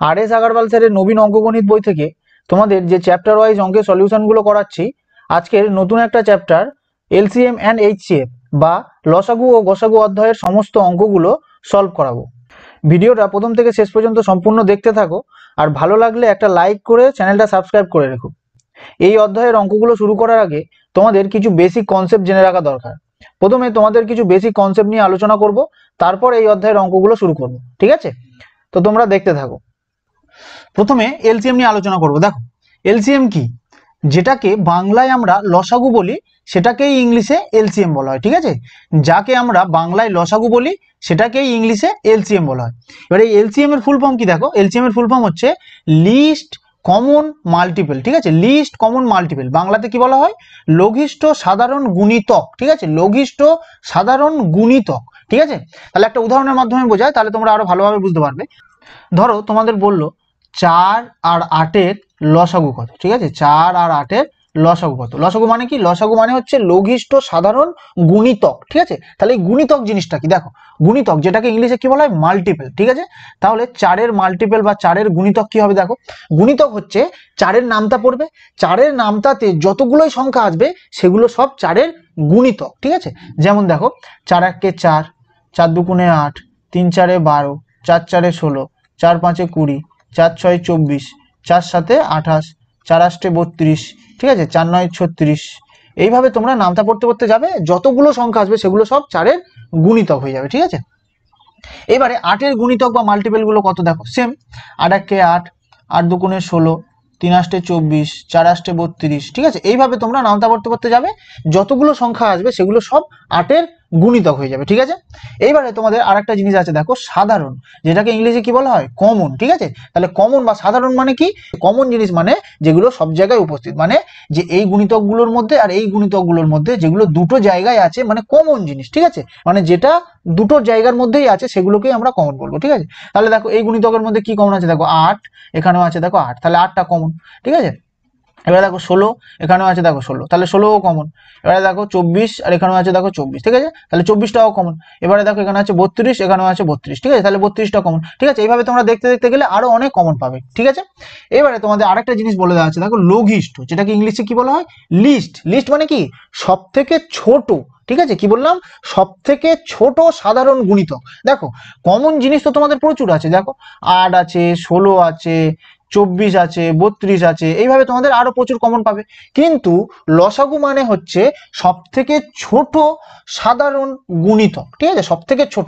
আর.এস. আগারওয়াল স্যারের নবীন অঙ্কগণিত বই থেকে তোমাদের যে চ্যাপ্টার ওয়াইজ অঙ্কের সলিউশনগুলো করাচ্ছি, আজকের নতুন একটা চ্যাপ্টার এলসিএম অ্যান্ড এইচসিএফ বা লসাগু ও গসাগু অধ্যায়ের সমস্ত অঙ্কগুলো সলভ করাবো। ভিডিওটা প্রথম থেকে শেষ পর্যন্ত সম্পূর্ণ দেখতে থাকো, আর ভালো লাগলে একটা লাইক করে চ্যানেলটা সাবস্ক্রাইব করে রেখো। এই অধ্যায়ের অঙ্কগুলো শুরু করার আগে তোমাদের কিছু বেসিক কনসেপ্ট জেনে রাখা দরকার। প্রথমে তোমাদের কিছু বেসিক কনসেপ্ট নিয়ে আলোচনা করব, তারপর এই অধ্যায়ের অঙ্কগুলো শুরু করব। ঠিক আছে, তো তোমরা দেখতে থাকো। প্রথমে এলসিএম নিয়ে আলোচনা করব। দেখো, এলসিএম কি? যেটাকে বাংলায় আমরা লসাগু বলি সেটাকেই ইংলিশে এলসিএম বলা হয়। ঠিক আছে, যাকে আমরা বাংলায় লসাগু বলি সেটাকেই ইংলিশে এলসিএম বলা হয়। এবার এই এলসিএম এর ফুল ফর্ম কি? দেখো, এলসিএম এর ফুল ফর্ম হচ্ছে লিস্ট কমন মাল্টিপল। ঠিক আছে, লিস্ট কমন মাল্টিপল বাংলাতে কি বলা হয়? লঘিষ্ঠ সাধারণ গুণিতক। ঠিক আছে, লঘিষ্ঠ সাধারণ গুণিতক। ঠিক আছে, তাহলে একটা উদাহরণের মাধ্যমে বোঝায়, তাহলে তোমরা আরো ভালোভাবে বুঝতে পারবে। ধরো তোমাদের বললো 4 আর 8-এর লসাগু কত। ঠিক আছে, 4 আর 8-এর লসাগু কত? লসাগু মানে কি? লসাগু মানে হচ্ছে লঘিষ্ঠ সাধারণ গুণিতক। ঠিক আছে, তাহলে এই গুণিতক জিনিসটা কি? দেখো, গুণিতক যেটাকে ইংলিশে কি বলা হয়? মাল্টিপল। ঠিক আছে, তাহলে 4-এর মাল্টিপল বা 4-এর গুণিতক কি হবে? দেখো, গুণিতক হচ্ছে 4-এর নামতা পড়বে, 4-এর নামতাতে যতগুলোই সংখ্যা আসবে সেগুলো সব 4-এর গুণিতক। ঠিক আছে, যেমন দেখো, 4 1 4, 4 2 8, 3 4 12, 4 4 16, 4 5 20, 4 6 24, 4 7 28, 4 8 32। ঠিক আছে, 4 9 36। এইভাবে তোমরা নামতা পড়তে পড়তে যাবে, যতগুলো সংখ্যা আসবে সেগুলো সব 4-এর গুণিতক হয়ে যাবে। ঠিক আছে, এবারে 8-এর গুণিতক বা মাল্টিপল গুলো কত? দেখো, সেম 8 1 8, 8 2 16, 3 8 24, 4 8 32। ঠিক আছে, এইভাবে তোমরা নামতা পড়তে পড়তে যাবে, যতগুলো সংখ্যা আসবে সেগুলো সব 8-এর গুণিতক হয়ে যাবে। ঠিক আছে, এইবারে তোমাদের আরেকটা জিনিস আছে, দেখো, সাধারণ, যেটাকে ইংলিশে কি বলা হয়? কমন। ঠিক আছে, তাহলে কমন বা সাধারণ মানে কি? কমন জিনিস মানে যেগুলো সব জায়গায় উপস্থিত, মানে যে এই গুণিতকগুলোর মধ্যে আর এই গুণিতকগুলোর মধ্যে যেগুলো দুটো জায়গায় আছে, মানে কমন জিনিস। ঠিক আছে, মানে যেটা দুটো জায়গার মধ্যেই আছে সেগুলোকেই আমরা কমন বলবো। ঠিক আছে, তাহলে দেখো এই গুণিতকের মধ্যে কি কমন আছে? দেখো 8, এখানেও আছে দেখো 8, তাহলে 8টা কমন। ঠিক আছে, এবারে দেখো 16, এখানেও আছে দেখো 16, তাহলে 16ও কমন। এবারে দেখো 24, আর এখানেও আছে দেখো 24। ঠিক আছে, তাহলে 24টাও কমন। এবারে দেখো এখানে আছে 32, এখানেও আছে 32। ঠিক আছে, তাহলে 32টা কমন। ঠিক আছে, এইভাবে তোমরা দেখতে দেখতে গেলে আরো অনেক কমন পাবে। ঠিক আছে, এবারে তোমাদের আরেকটা জিনিস বলে দেওয়া আছে, দেখো, লঘিষ্ঠ, যেটাকে ইংলিশে কি বলা হয়? লিস্ট। লিস্ট মানে কি? সব থেকে ছোট। ঠিক আছে, কি বললাম? সব থেকে ছোট সাধারণ গুণিতক। দেখো, কমন জিনিস তো তোমাদের প্রচুর আছে। দেখো, 8 আছে, 16 আছে, 24 আছে, 32 আছে, এইভাবে তোমাদের আরো প্রচুর কমন পাবে। কিন্তু লসাগু মানে হচ্ছে সব থেকে ছোট সাধারণ গুণিতক। ঠিক আছে, সব থেকে ছোট।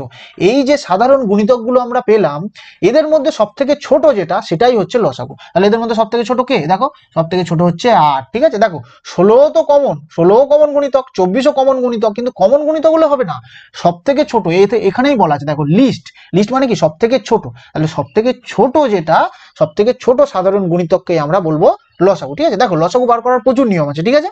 এই যে সাধারণ গুণিতকগুলো আমরা পেলাম, এদের মধ্যে সব থেকে ছোট যেটা, সেটাই হচ্ছে লসাগু। তাহলে এদের মধ্যে সব থেকে ছোট কে? দেখো, সব থেকে ছোট হচ্ছে 8। ঠিক আছে, দেখো, 16 তো কমন, 16ও কমন গুণিতক, 24ও কমন গুণিতক, কিন্তু কমন গুণিতক হলে হবে না, সব থেকে ছোট। এখানেই বলা আছে, দেখো, লিস্ট। লিস্ট মানে কি? সব থেকে ছোট। তাহলে সব থেকে ছোট যেটা, সব থেকে ছোট সাধারণ গুণিতককে আমরা বলবো লসাগু। ঠিক আছে, দেখো, লসাগু বার করার প্রচুর নিয়ম আছে। ঠিক আছে,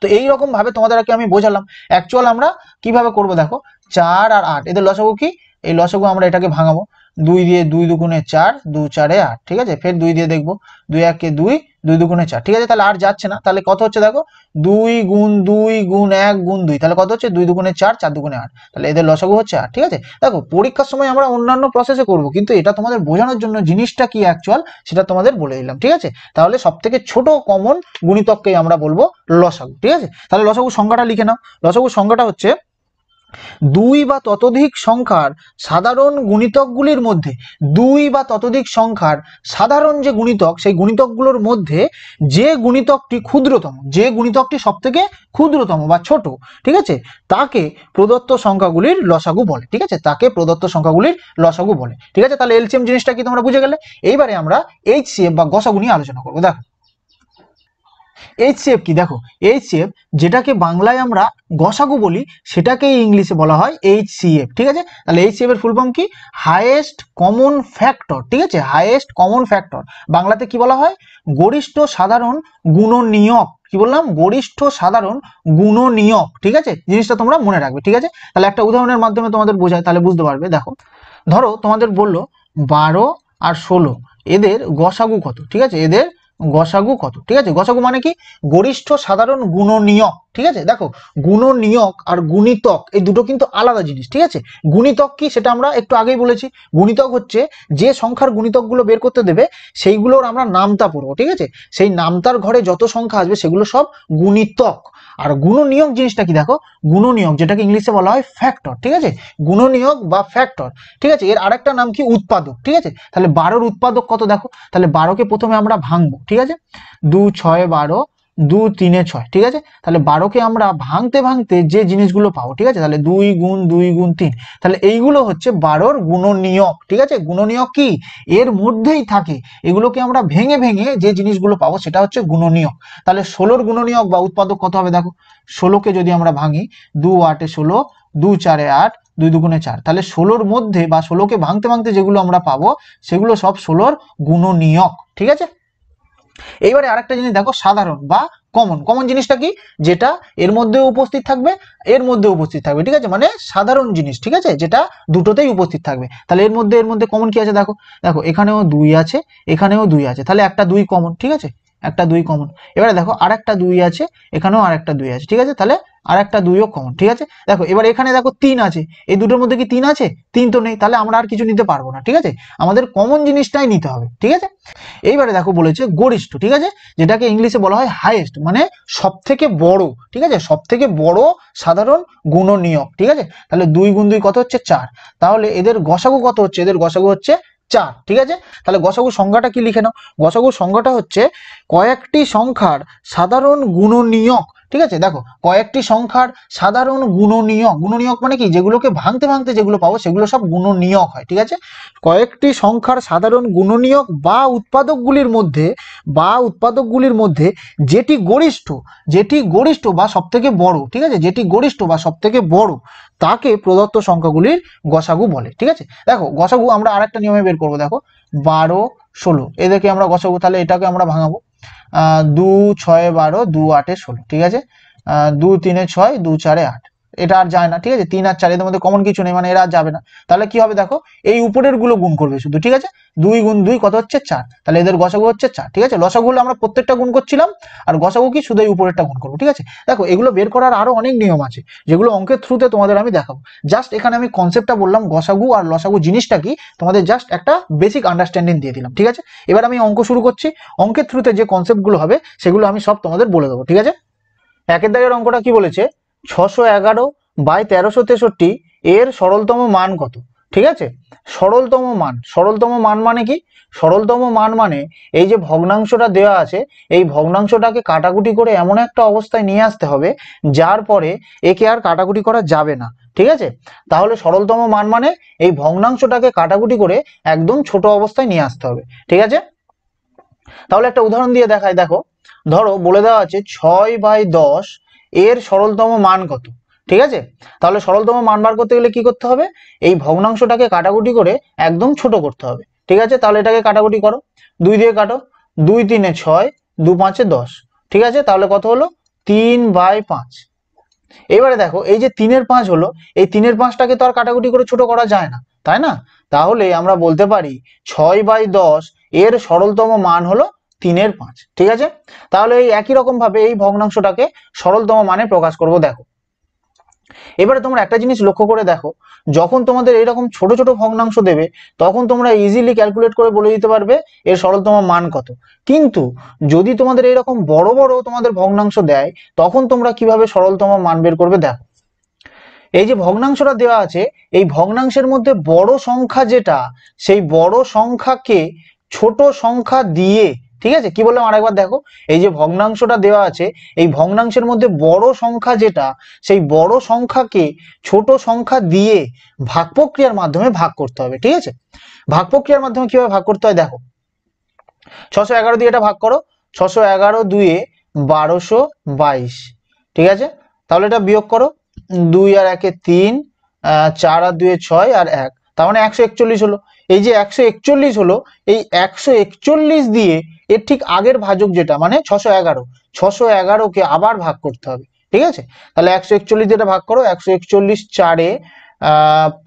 তো এইরকম ভাবে তোমাদেরকে আমি বোঝালাম। অ্যাকচুয়াল আমরা কিভাবে করব? দেখো, 4 আর 8 এদের লসাগু কি? এই লসাগু আমরা এটাকে ভাঙাবো, 2 দিয়ে 2 দুগুণে 4, 2 4 8। ঠিক আছে, ফের 2 দিয়ে দেখবো, 2 1 2, 2 দুগুণে 4। ঠিক আছে, তাহলে আর যাচ্ছে না, তাহলে কত হচ্ছে? দেখো, 2 গুণ 2 গুণ 1 গুণ 2, তাহলে কত হচ্ছে? 2 দুগুণে 4, 4 দুগুণে 8, তাহলে এদের লসাগু হচ্ছে 8। ঠিক আছে, দেখো, পরীক্ষার সময় আমরা অন্যান্য প্রসেসে করব, কিন্তু এটা তোমাদের বোঝানোর জন্য জিনিসটা কি অ্যাকচুয়াল সেটা তোমাদের বলে দিলাম। ঠিক আছে, তাহলে সব থেকে ছোট কমন গুণিতককেই আমরা বলবো লসাগু। ঠিক আছে, তাহলে লসাগু সংজ্ঞাটা লিখে নাও। লসাগু সংজ্ঞাটা হচ্ছে 2 বা ততোধিক সংখ্যার সাধারণ গুণিতকগুলির মধ্যে, 2 বা ততোধিক সংখ্যার সাধারণ যে গুণিতক, সেই গুণিতকগুলোর মধ্যে যে গুণিতকটি ক্ষুদ্রতম, যে গুণিতকটি সব থেকে ক্ষুদ্রতম বা ছোট, ঠিক আছে, তাকে প্রদত্ত সংখ্যাগুলির লসাগু বলে। ঠিক আছে, তাকে প্রদত্ত সংখ্যাগুলির লসাগু বলে। ঠিক আছে, তাহলে এলসিএম জিনিসটা কি তোমরা বুঝে গেলে। এইবারে আমরা এইচসিএফ বা গসাগু নিয়ে আলোচনা করবো। দেখো, এইচসিএফ কি? দেখো, এইচসিএফ যেটাকে বাংলায় আমরা গসাগু বলি সেটাকেই ইংলিশে বলা হয় এইচসিএফ। ঠিক আছে, তাহলে এইচসিএফ এর ফুল ফর্ম কি? Highest common factor. ঠিক আছে, হাইয়েস্ট কমন ফ্যাক্টর বাংলাতে কি বলা হয়? গরিষ্ঠ সাধারণ গুণনীয়ক। কি বললাম? গরিষ্ঠ সাধারণ গুণনীয়ক। ঠিক আছে, জিনিসটা তোমরা মনে রাখবে। ঠিক আছে, তাহলে একটা উদাহরণের মাধ্যমে তোমাদের বোঝায়, তাহলে বুঝতে পারবে। দেখো, ধরো তোমাদের বললো 12 আর 16 এদের গসাগু কত। ঠিক আছে, এদের গসাগু কত? ঠিক আছে, গসাগু মানে কি? গরিষ্ঠ সাধারণ গুণনীয়ক। ঠিক আছে। দেখো গুণনীয়ক আর গুণিতক এই দুটো কিন্তু আলাদা জিনিস, ঠিক আছে। গুণিতক কি সেটা আমরা একটু আগেই বলেছি। গুণিতক হচ্ছে যে সংখ্যার গুণিতকগুলো বের করতে দেবে সেইগুলোর আমরা নামতা পড়বো, ঠিক আছে। সেই নামতার ঘরে যত সংখ্যা আসবে সেগুলো সব গুণিতক। আর গুণনীয়ক জিনিসটা কি, দেখো গুণনীয়ক যেটাকে ইংলিশে বলা হয় ফ্যাক্টর, ঠিক আছে। গুণনীয়ক বা ফ্যাক্টর, ঠিক আছে। এর আরেকটা নাম কি, উৎপাদক, ঠিক আছে। তাহলে 12-র উৎপাদক কত দেখো, তাহলে 12কে প্রথমে আমরা ভাঙবো, ঠিক আছে। 2 6 12, 2 3 6, ঠিক আছে। তাহলে 12কে আমরা ভাঙতে ভাঙতে যে জিনিসগুলো পাবো, ঠিক আছে, তাহলে 2 গুণ 2 গুণ 3, তাহলে এইগুলো হচ্ছে 12-র গুণনীয়ক, ঠিক আছে। গুণনীয়ক কি এর মধ্যেই থাকে, এগুলোকে আমরা ভেঙে ভেঙে যে জিনিসগুলো পাবো সেটা হচ্ছে গুণনীয়ক। তাহলে 16-র গুণনীয়ক বা উৎপাদক কত হবে দেখো, 16কে যদি আমরা ভাঙি, 2 8 16, 2 4 8, 2 2 4, তাহলে 16-র মধ্যে বা 16কে ভাঙতে ভাঙতে যেগুলো আমরা পাবো সেগুলো সব 16-র গুণনীয়ক, ঠিক আছে। এইবারে আরেকটা জিনিস দেখো, সাধারণ বা কমন। কমন জিনিসটা কি, যেটা এর মধ্যেও উপস্থিত থাকবে এর মধ্যে উপস্থিত থাকবে, ঠিক আছে, মানে সাধারণ জিনিস, ঠিক আছে, যেটা দুটোতেই উপস্থিত থাকবে। তাহলে এর মধ্যে কমন কি আছে দেখো, দেখো এখানেও 2 আছে, এখানেও 2 আছে, তাহলে একটা 2 কমন, ঠিক আছে, একটা 2 কমন। এবারে দেখো আরেকটা 2 আছে, এখানেও আরেকটা 2 আছে, ঠিক আছে, তাহলে আরেকটা 2ও কমন, ঠিক আছে। দেখো এবার এখানে দেখো 3 আছে, এই দুটোর মধ্যে কি 3 আছে, 3 তো নেই, তাহলে আমরা আর কিছু নিতে পারবো না, ঠিক আছে। আমাদের কমন জিনিসটাই নিতে হবে, ঠিক আছে। এইবারে দেখো বলেছে গরিষ্ঠ, ঠিক আছে, যেটাকে ইংলিশে বলা হয় হাইয়েস্ট, মানে সব থেকে বড়, ঠিক আছে, সব থেকে বড় সাধারণ গুণনীয়ক, ঠিক আছে। তাহলে 2 গুণ 2 কত হচ্ছে 4, তাহলে এদের গসাগু কত হচ্ছে, এদের গসাগু হচ্ছে 4, ঠিক আছে। তাহলে গসাগু সংজ্ঞাটা কি লিখে নাও, গসাগু সংজ্ঞাটা হচ্ছে কয়েকটি সংখ্যার সাধারণ গুণনীয়ক, ঠিক আছে। দেখো কয়েকটি সংখ্যার সাধারণ গুণনীয়ক, গুণনীয়ক মানে কি, যেগুলোকে ভাঙতে ভাঙতে যেগুলো পাবো সেগুলো সব গুণনীয়ক হয়, ঠিক আছে। কয়েকটি সংখ্যার সাধারণ গুণনীয়ক বা উৎপাদকগুলির মধ্যে যেটি গরিষ্ঠ বা সবথেকে বড়, ঠিক আছে, যেটি গরিষ্ঠ বা সবথেকে বড় তাকে প্রদত্ত সংখ্যাগুলির গসাগু বলে, ঠিক আছে। দেখো গসাগু আমরা আরেকটা নিয়মে বের করবো, দেখো 12 16 এদেরকে আমরা গসাগু, তাহলে এটাকে আমরা ভাঙাবো, 2 6 12, 2 8 16, ঠিক আছে, 2 3 6, 2 4 8, এটা আর যায় না, ঠিক আছে। 3 আর 4 এর মধ্যে কমন কিছু নেই, মানে এরা আর যাবে না। তাহলে কি হবে দেখো, এই উপরের গুলো গুণ করবে শুধু, ঠিক আছে। 2 গুণ 2 কত হচ্ছে 4, তাহলে এদের গসাগু হচ্ছে 4, ঠিক আছে। লসাগু হলে আমরা প্রত্যেকটা গুণ করছিলাম, আর গসাগু কি শুধু এই উপরেরটা গুণ করবো, ঠিক আছে। দেখো এগুলো বের করার আরো অনেক নিয়ম আছে, যেগুলো অঙ্কের থ্রুতে তোমাদের আমি দেখাবো। জাস্ট এখানে আমি কনসেপ্টটা বললাম, গসাগু আর লসাগু জিনিসটা কি, তোমাদের জাস্ট একটা বেসিক আন্ডারস্ট্যান্ডিং দিয়ে দিলাম, ঠিক আছে। এবার আমি অঙ্ক শুরু করছি, অঙ্কের থ্রুতে যে কনসেপ্টগুলো হবে সেগুলো আমি সব তোমাদের বলে দেবো, ঠিক আছে। একের দাগের অঙ্কটা কি বলেছে, 611/1363 এর সরলতম মান কত, ঠিক আছে। সরলতম মান মানে কি, সরলতম মান মানে এই যে ভগ্নাংশটা দেওয়া আছে, এই ভগ্নাংশটাকে কাটাকুটি করে এমন একটা অবস্থায় নিয়ে আসতে হবে যার পরে একে আর কাটাকুটি করা যাবে না, ঠিক আছে। তাহলে সরলতম মান মানে এই ভগ্নাংশটাকে কাটাকুটি করে একদম ছোট অবস্থায় নিয়ে আসতে হবে, ঠিক আছে। তাহলে একটা উদাহরণ দিয়ে দেখাই, দেখো ধরো বলে দেওয়া আছে 6/10 এর সরলতম মান কত, ঠিক আছে। তাহলে সরলতম মান বার করতে গেলে কি করতে হবে, এই ভগ্নাংশটাকে কাটাকুটি করে একদম ছোট করতে হবে, ঠিক আছে। তাহলে এটাকে কাটাকুটি করো, 2 দিয়ে কাটো, 2 3 6, 2 5 10, ঠিক আছে। তাহলে কত হলো, 3/5। এবারে দেখো এই যে 3-এর 5 হলো, এই 3-এর 5টাকে তো আর কাটাকুটি করে ছোট করা যায় না, তাই না। তাহলে আমরা বলতে পারি 6/10 এর সরলতম মান হলো 3-এর 5, ঠিক আছে। তাহলে এই একই রকম ভাবে এই ভগ্নাংশটাকে সরলতম মানে প্রকাশ করব। দেখো এবারে তোমরা একটা জিনিস লক্ষ্য করে দেখো, যখন তোমাদের এইরকম ছোট ছোট ভগ্নাংশ দেবে তখন তোমরা ইজিলি ক্যালকুলেট করে বলে দিতে পারবে এর সরলতম মান কত। কিন্তু যদি তোমাদের এইরকম বড় বড় তোমাদের ভগ্নাংশ দেয় তখন তোমরা কিভাবে সরলতম মান বের করবে, দেখো এই যে ভগ্নাংশটা দেওয়া আছে, এই ভগ্নাংশের মধ্যে বড় সংখ্যা যেটা, সেই বড় সংখ্যাকে ছোট সংখ্যা দিয়ে, ঠিক আছে। কি বললাম আরেকবার দেখো, এই যে ভগ্নাংশটা দেওয়া আছে, এই ভগ্নাংশের মধ্যে বড় সংখ্যা যেটা, সেই বড় সংখ্যাকে ছোট সংখ্যা দিয়ে ভাগ প্রক্রিয়ার মাধ্যমে ভাগ করতে হবে, ঠিক আছে। ভাগ প্রক্রিয়ার মাধ্যমে কিভাবে ভাগ করতে হয় দেখো, 611 দিয়ে এটা ভাগ করো, 611 2 1222, ঠিক আছে। তাহলে এটা বিয়োগ করো, 2 আর 1 3, 4 আর 2 6 আর 1, তার মানে 141 হলো। এই যে 141 হলো, এই 141 দিয়ে এর ঠিক আগের ভাজক যেটা মানে 611কে আবার ভাগ করতে হবে, ঠিক আছে। তাহলে 141 দিয়ে এটা ভাগ করো, 141 4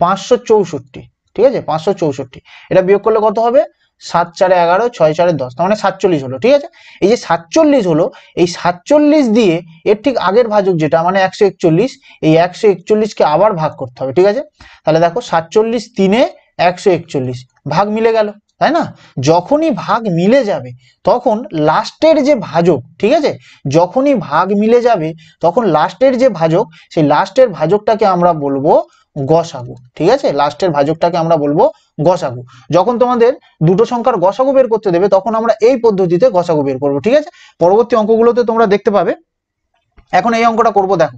564, ঠিক আছে, 564। এটা বিয়োগ করলে কত হবে? 7 4 11, 6 4 10, তার মানে 47 হলো। ঠিক আছে, এই যে 47 হলো, এই 47 দিয়ে এর ঠিক আগের ভাজক যেটা মানে 141, এই 141 কে আবার ভাগ করতে হবে। ঠিক আছে, তাহলে দেখো 47 3 141 ভাগ মিলে গেল, তাই না? যখনই ভাগ মিলে যাবে তখন লাস্টের যে ভাজক, ঠিক আছে, যখনই ভাগ মিলে যাবে তখন লাস্টের যে ভাজক, সেই লাস্টের ভাজকটাকে আমরা বলবো গসাগু। ঠিক আছে, লাস্টের ভাজকটাকে আমরা বলবো গসাগু। যখন তোমাদের দুটো সংখ্যার গসাগু বের করতে দেবে তখন আমরা এই পদ্ধতিতে গসাগু বের করবো। ঠিক আছে, পরবর্তী অঙ্কগুলোতে তোমরা দেখতে পাবে। এখন এই অঙ্কটা করব। দেখো,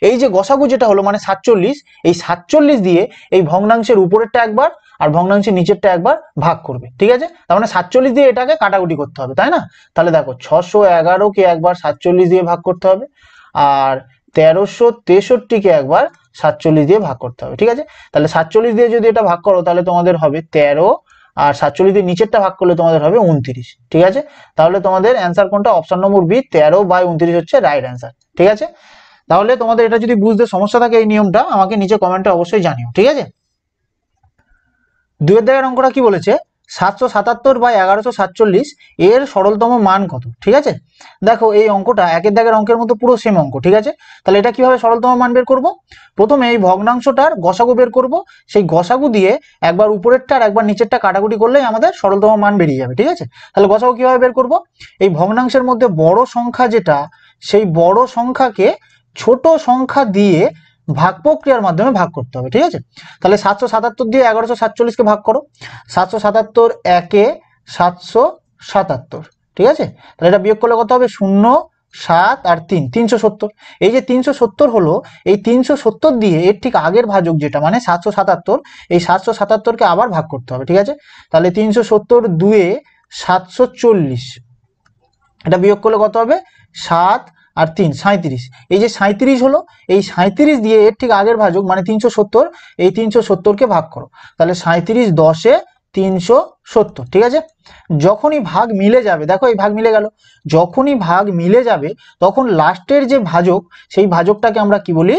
এই যে গসাগু যেটা হলো মানে 47, এই 47 দিয়ে এই ভগ্নাংশের উপরেরটা একবার আর ভগ্নাংশের নিচেরটা একবার ভাগ করবে। ঠিক আছে, তার মানে 47 দিয়ে এটাকে কাটাকুটি করতে হবে, তাই না? তাহলে দেখো 611 কে একবার 47 দিয়ে ভাগ করতে হবে, আর 1363 কে একবার 47 দিয়ে ভাগ করতে হবে। ঠিক আছে, তাহলে 47 দিয়ে যদি এটা ভাগ করো তাহলে তোমাদের হবে 13, আর 47 দিয়ে নিচেরটা ভাগ করলে তোমাদের হবে 29। ঠিক আছে, তাহলে তোমাদের অ্যান্সার কোনটা? অপশন নম্বর বি, 13/29 হচ্ছে রাইট অ্যান্সার। ঠিক আছে, তাহলে তোমাদের এটা যদি বুঝতে সমস্যা থাকে এই নিয়মটা আমাকে নিচে কমেন্টে অবশ্যই জানিও। ঠিক আছে, 2 এর দাগের অঙ্কটা কি বলেছে? 777/1147 এর সরলতম মান কত? ঠিক আছে, দেখো এই অঙ্কটা 1 এর দাগের অঙ্কের মতো পুরো সেম অঙ্ক। ঠিক আছে, তাহলে এটা কিভাবে সরলতম মান বের করব? প্রথমে এই ভগ্নাংশটার গসাগু বের করব, সেই গসাগু দিয়ে একবার উপরেরটা আর একবার নিচেরটা কাটাকুটি করলেই আমাদের সরলতম মান বেরিয়ে যাবে। ঠিক আছে, তাহলে গসাগু কিভাবে বের করব? এই ভগ্নাংশের মধ্যে বড় সংখ্যা যেটা, সেই বড় সংখ্যাকে ছোট সংখ্যা দিয়ে ভাগ প্রক্রিয়ার মাধ্যমে ভাগ করতে হবে। ঠিক আছে, তাহলে 777 দিয়ে 1147 কে ভাগ করো। 777 1 777। ঠিক আছে, তাহলে এটা বিয়োগ করলে কত হবে? 0 7 আর 3 370। এই যে 370 হলো, এই 370 দিয়ে এর ঠিক আগের ভাজক যেটা মানে 777, এই 777 কে আবার ভাগ করতে হবে। ঠিক আছে, তাহলে 370 2 740, এটা বিয়োগ করলে কত হবে? 7 আর 3 37। এই যে 37 হলো, এই 37 দিয়ে এর ঠিক আগের ভাজক মানে 370, এই 370 কে ভাগ করো, তাহলে 37 10 370। ঠিক আছে, যখনই ভাগ মিলে যাবে, দেখো এই ভাগ মিলে গেল, যখনই ভাগ মিলে যাবে তখন লাস্টের যে ভাজক, সেই ভাজকটাকে আমরা কি বলি?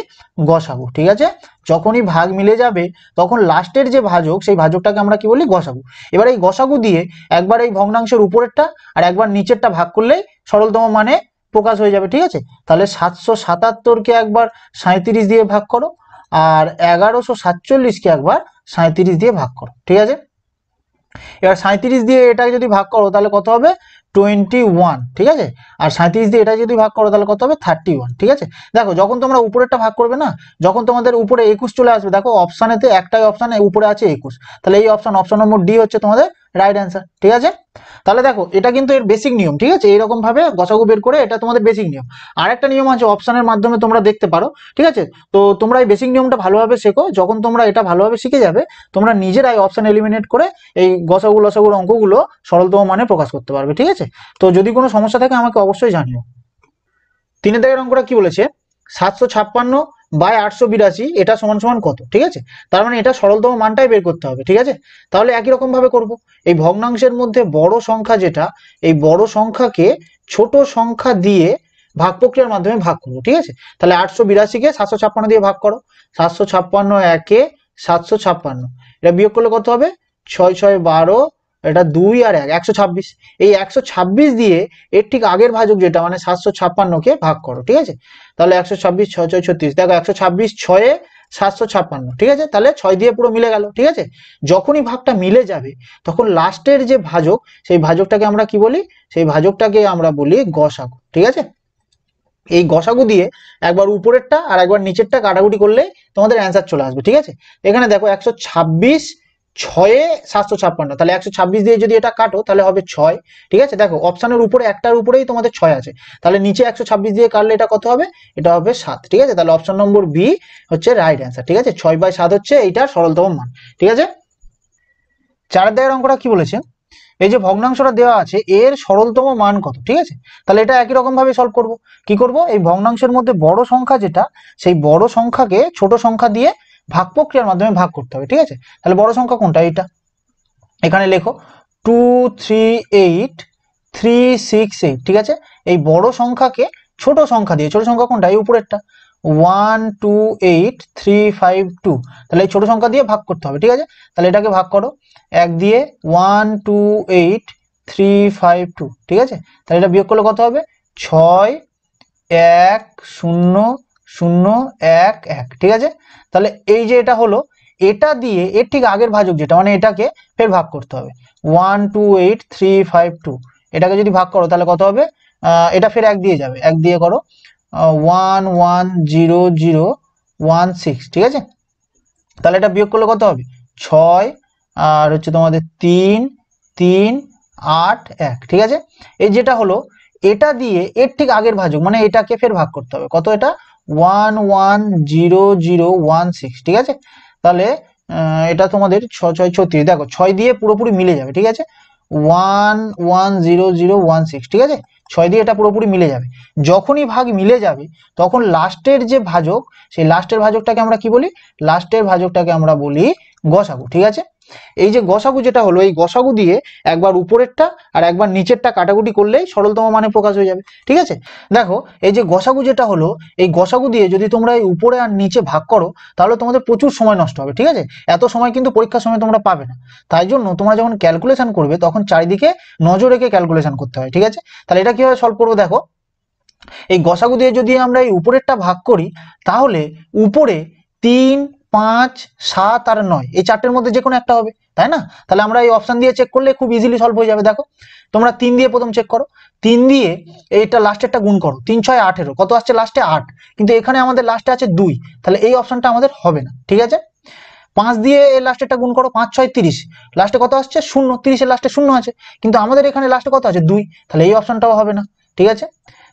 গসাগু। ঠিক আছে, যখনই ভাগ মিলে যাবে তখন লাস্টের যে ভাজক, সেই ভাজকটাকে আমরা কি বলি? গসাগু। এবার এই গসাগু দিয়ে একবার এই ভগ্নাংশের উপরেরটা আর একবার নিচেরটা ভাগ করলেই সরলতম মানে প্রকাশ হয়ে যাবে। ঠিক আছে, তাহলে 777 কে একবার 37 দিয়ে ভাগ করো, আর 1147 কে একবার 37 দিয়ে ভাগ করো। ঠিক আছে, এবার 37 দিয়ে এটাকে যদি ভাগ করো তাহলে কত হবে? 21। ঠিক আছে, আর 37 দিয়ে এটা যদি ভাগ করো তাহলে কত হবে? 31। ঠিক আছে, দেখো যখন তোমরা উপরেরটা ভাগ করবে না, যখন তোমাদের উপরে 21 চলে আসবে, দেখো অপশানেতে একটাই অপশানে উপরে আছে 21, তাহলে এই অপশন নম্বর ডি হচ্ছে তোমাদের রাইট অ্যান্সার। ঠিক আছে, তাহলে দেখো এটা কিন্তু এর বেসিক নিয়ম। ঠিক আছে, এইরকম ভাবে গসাগু বের করে, এটা তোমাদের বেসিক নিয়ম। আর একটা নিয়ম আছে অপশনের মাধ্যমে তোমরা দেখতে পারো। ঠিক আছে, তো তোমরা এই বেসিক নিয়মটা ভালোভাবে শেখো, যখন তোমরা এটা ভালোভাবে শিখে যাবে তোমরা নিজেরাই অপশন এলিমিনেট করে এই গসাগু লসাগুর অঙ্কগুলো সরলতম মানে প্রকাশ করতে পারবে। ঠিক আছে, তো যদি কোনো সমস্যা থাকে আমাকে অবশ্যই জানিও। 3 এর দাগের অঙ্কটা কি বলেছে? 756/882 এটা সমান সমান কত? ঠিক আছে, তার মানে এটা সরলতম মানটাই বের করতে হবে। ঠিক আছে, তাহলে একই রকম ভাবে করব। এই ভগ্নাংশের মধ্যে বড় সংখ্যা যেটা, এই বড় সংখ্যাকে ছোট সংখ্যা দিয়ে ভাগ প্রক্রিয়ার মাধ্যমে ভাগ করবো। ঠিক আছে, তাহলে 882 কে 756 দিয়ে ভাগ করো। 756 1 756, এটা বিয়োগ করলে কত হবে? 6 6 12, এটা 2 আর 1 126। এই 126 দিয়ে এর ঠিক আগের ভাজক যেটা মানে 756 কে ভাগ করো। ঠিক আছে, তাহলে 126 6 6 36, দেখো 126 6 756। ঠিক আছে, তাহলে 6 দিয়ে পুরো মিলে গেল। ঠিক আছে, যখনই ভাগটা মিলে যাবে তখন লাস্টের যে ভাজক, সেই ভাজকটাকে আমরা কি বলি? সেই ভাজকটাকে আমরা বলি গসাগু। ঠিক আছে, এই গসাগু দিয়ে একবার উপরেরটা আর একবার নিচেরটা কাটাকুটি করলে তোমাদের অ্যান্সার চলে আসবে। ঠিক আছে, এখানে দেখো 126 6 756, তাহলে 126 দিয়ে যদি এটা কাটো তাহলে হবে 6। ঠিক আছে, দেখো অপশনের উপরে একটার উপরেই তোমাদের 6 আছে, তাহলে নিচে 126 দিয়ে কাটলে এটা কত হবে? এটা হবে 7। ঠিক আছে, তাহলে অপশন নম্বর বি হচ্ছে রাইট অ্যান্সার। ঠিক আছে, 6/7 হচ্ছে এইটার সরলতম মান। ঠিক আছে, 4 দাগের অঙ্কটা কি বলেছে? এই যে ভগ্নাংশটা দেওয়া আছে এর সরলতম মান কত? ঠিক আছে, তাহলে এটা একই রকম ভাবে সলভ করব। কি করব? এই ভগ্নাংশের মধ্যে বড় সংখ্যা যেটা, সেই বড় সংখ্যাকে ছোট সংখ্যা দিয়ে ভাগ প্রক্রিয়ার মাধ্যমে ভাগ করতে হবে। ঠিক আছে, তাহলে বড় সংখ্যা কোনটা? এইটা, এখানে লেখো 238368। ঠিক আছে, এই বড় সংখ্যাকে ছোট সংখ্যা দিয়ে, ছোট সংখ্যা কোনটা? এই উপরেরটা, 128,352, তাহলে এই ছোট সংখ্যা দিয়ে ভাগ করতে হবে, ঠিক আছে। তাহলে এটাকে ভাগ করো 1 দিয়ে, 128,352, ঠিক আছে। তাহলে এটা বিয়োগ করলে কত হবে, 6,1,0,0,1,1, ঠিক আছে। তাহলে এই যে এটা হলো, এটা দিয়ে এর ঠিক আগের ভাজক যেটা, মানে এটাকে ফের ভাগ করতে হবে 128,352, এটাকে যদি ভাগ করো তাহলে কত হবে, এটা ফের 1 দিয়ে যাবে, 1 দিয়ে করো 110016, ঠিক আছে। তাহলে এটা বিয়োগ করলে কত হবে, 6 আর হচ্ছে তোমাদের 3,3,8,1, ঠিক আছে। এই যেটা হলো, এটা দিয়ে এর ঠিক আগের ভাজক, মানে এটাকে ফের ভাগ করতে হবে, কত, এটা 110016, ঠিক আছে। তাহলে এটা তোমাদের 6 6 36, দেখো 6 দিয়ে পুরোপুরি মিলে যাবে, ঠিক আছে, 110016, ঠিক আছে। 6 দিয়ে এটা পুরোপুরি মিলে যাবে। যখনই ভাগ মিলে যাবে তখন লাস্টের যে ভাজক, সেই লাস্টের ভাজকটাকে আমরা কি বলি, লাস্টের ভাজকটাকে আমরা বলি গসাগু, ঠিক আছে। এই যে গসাগু যেটা হলো, এই গসাগু দিয়ে একবার উপরেরটা আর একবার নিচেরটা কাটাকুটি করলেই সরলতম মানে প্রকাশ হয়ে যাবে, ঠিক আছে। দেখো এই যে গসাগু যেটা হলো, এই গসাগু দিয়ে যদি তোমরা এই উপরে আর নিচে ভাগ করো তাহলে তোমাদের প্রচুর সময় নষ্ট হবে, ঠিক আছে। এত সময় কিন্তু পরীক্ষার সময় তোমরা পাবে না। তাই জন্য তোমরা যখন ক্যালকুলেশন করবে তখন চারিদিকে নজর রেখে ক্যালকুলেশন করতে হয়, ঠিক আছে। তাহলে এটা কিভাবে সলভ করবো, দেখো এই গসাগু দিয়ে যদি আমরা এই উপরেরটা ভাগ করি তাহলে উপরে 3, 5, 7 আর 9 এই চারটের মধ্যে যে কোনো একটা হবে, তাই না। তাহলে আমরা এই অপশন দিয়ে চেক করলে খুব ইজিলি সলভ হয়ে যাবে। দেখো তোমরা 3 দিয়ে প্রথম চেক করো, 3 দিয়ে এইটা লাস্টেরটা গুণ করো, 3 6 18, কত আসছে লাস্টে 8, কিন্তু এখানে আমাদের লাস্টে আছে 2, তাহলে এই অপশনটা আমাদের হবে না, ঠিক আছে। 5 দিয়ে এই লাস্টেরটা গুণ করো, 5 6 30, লাস্টে কত আসছে 0, 30 এর লাস্টে 0 আছে, কিন্তু আমাদের এখানে লাস্টে কত আছে 2, তাহলে এই অপশনটাও হবে না, ঠিক আছে।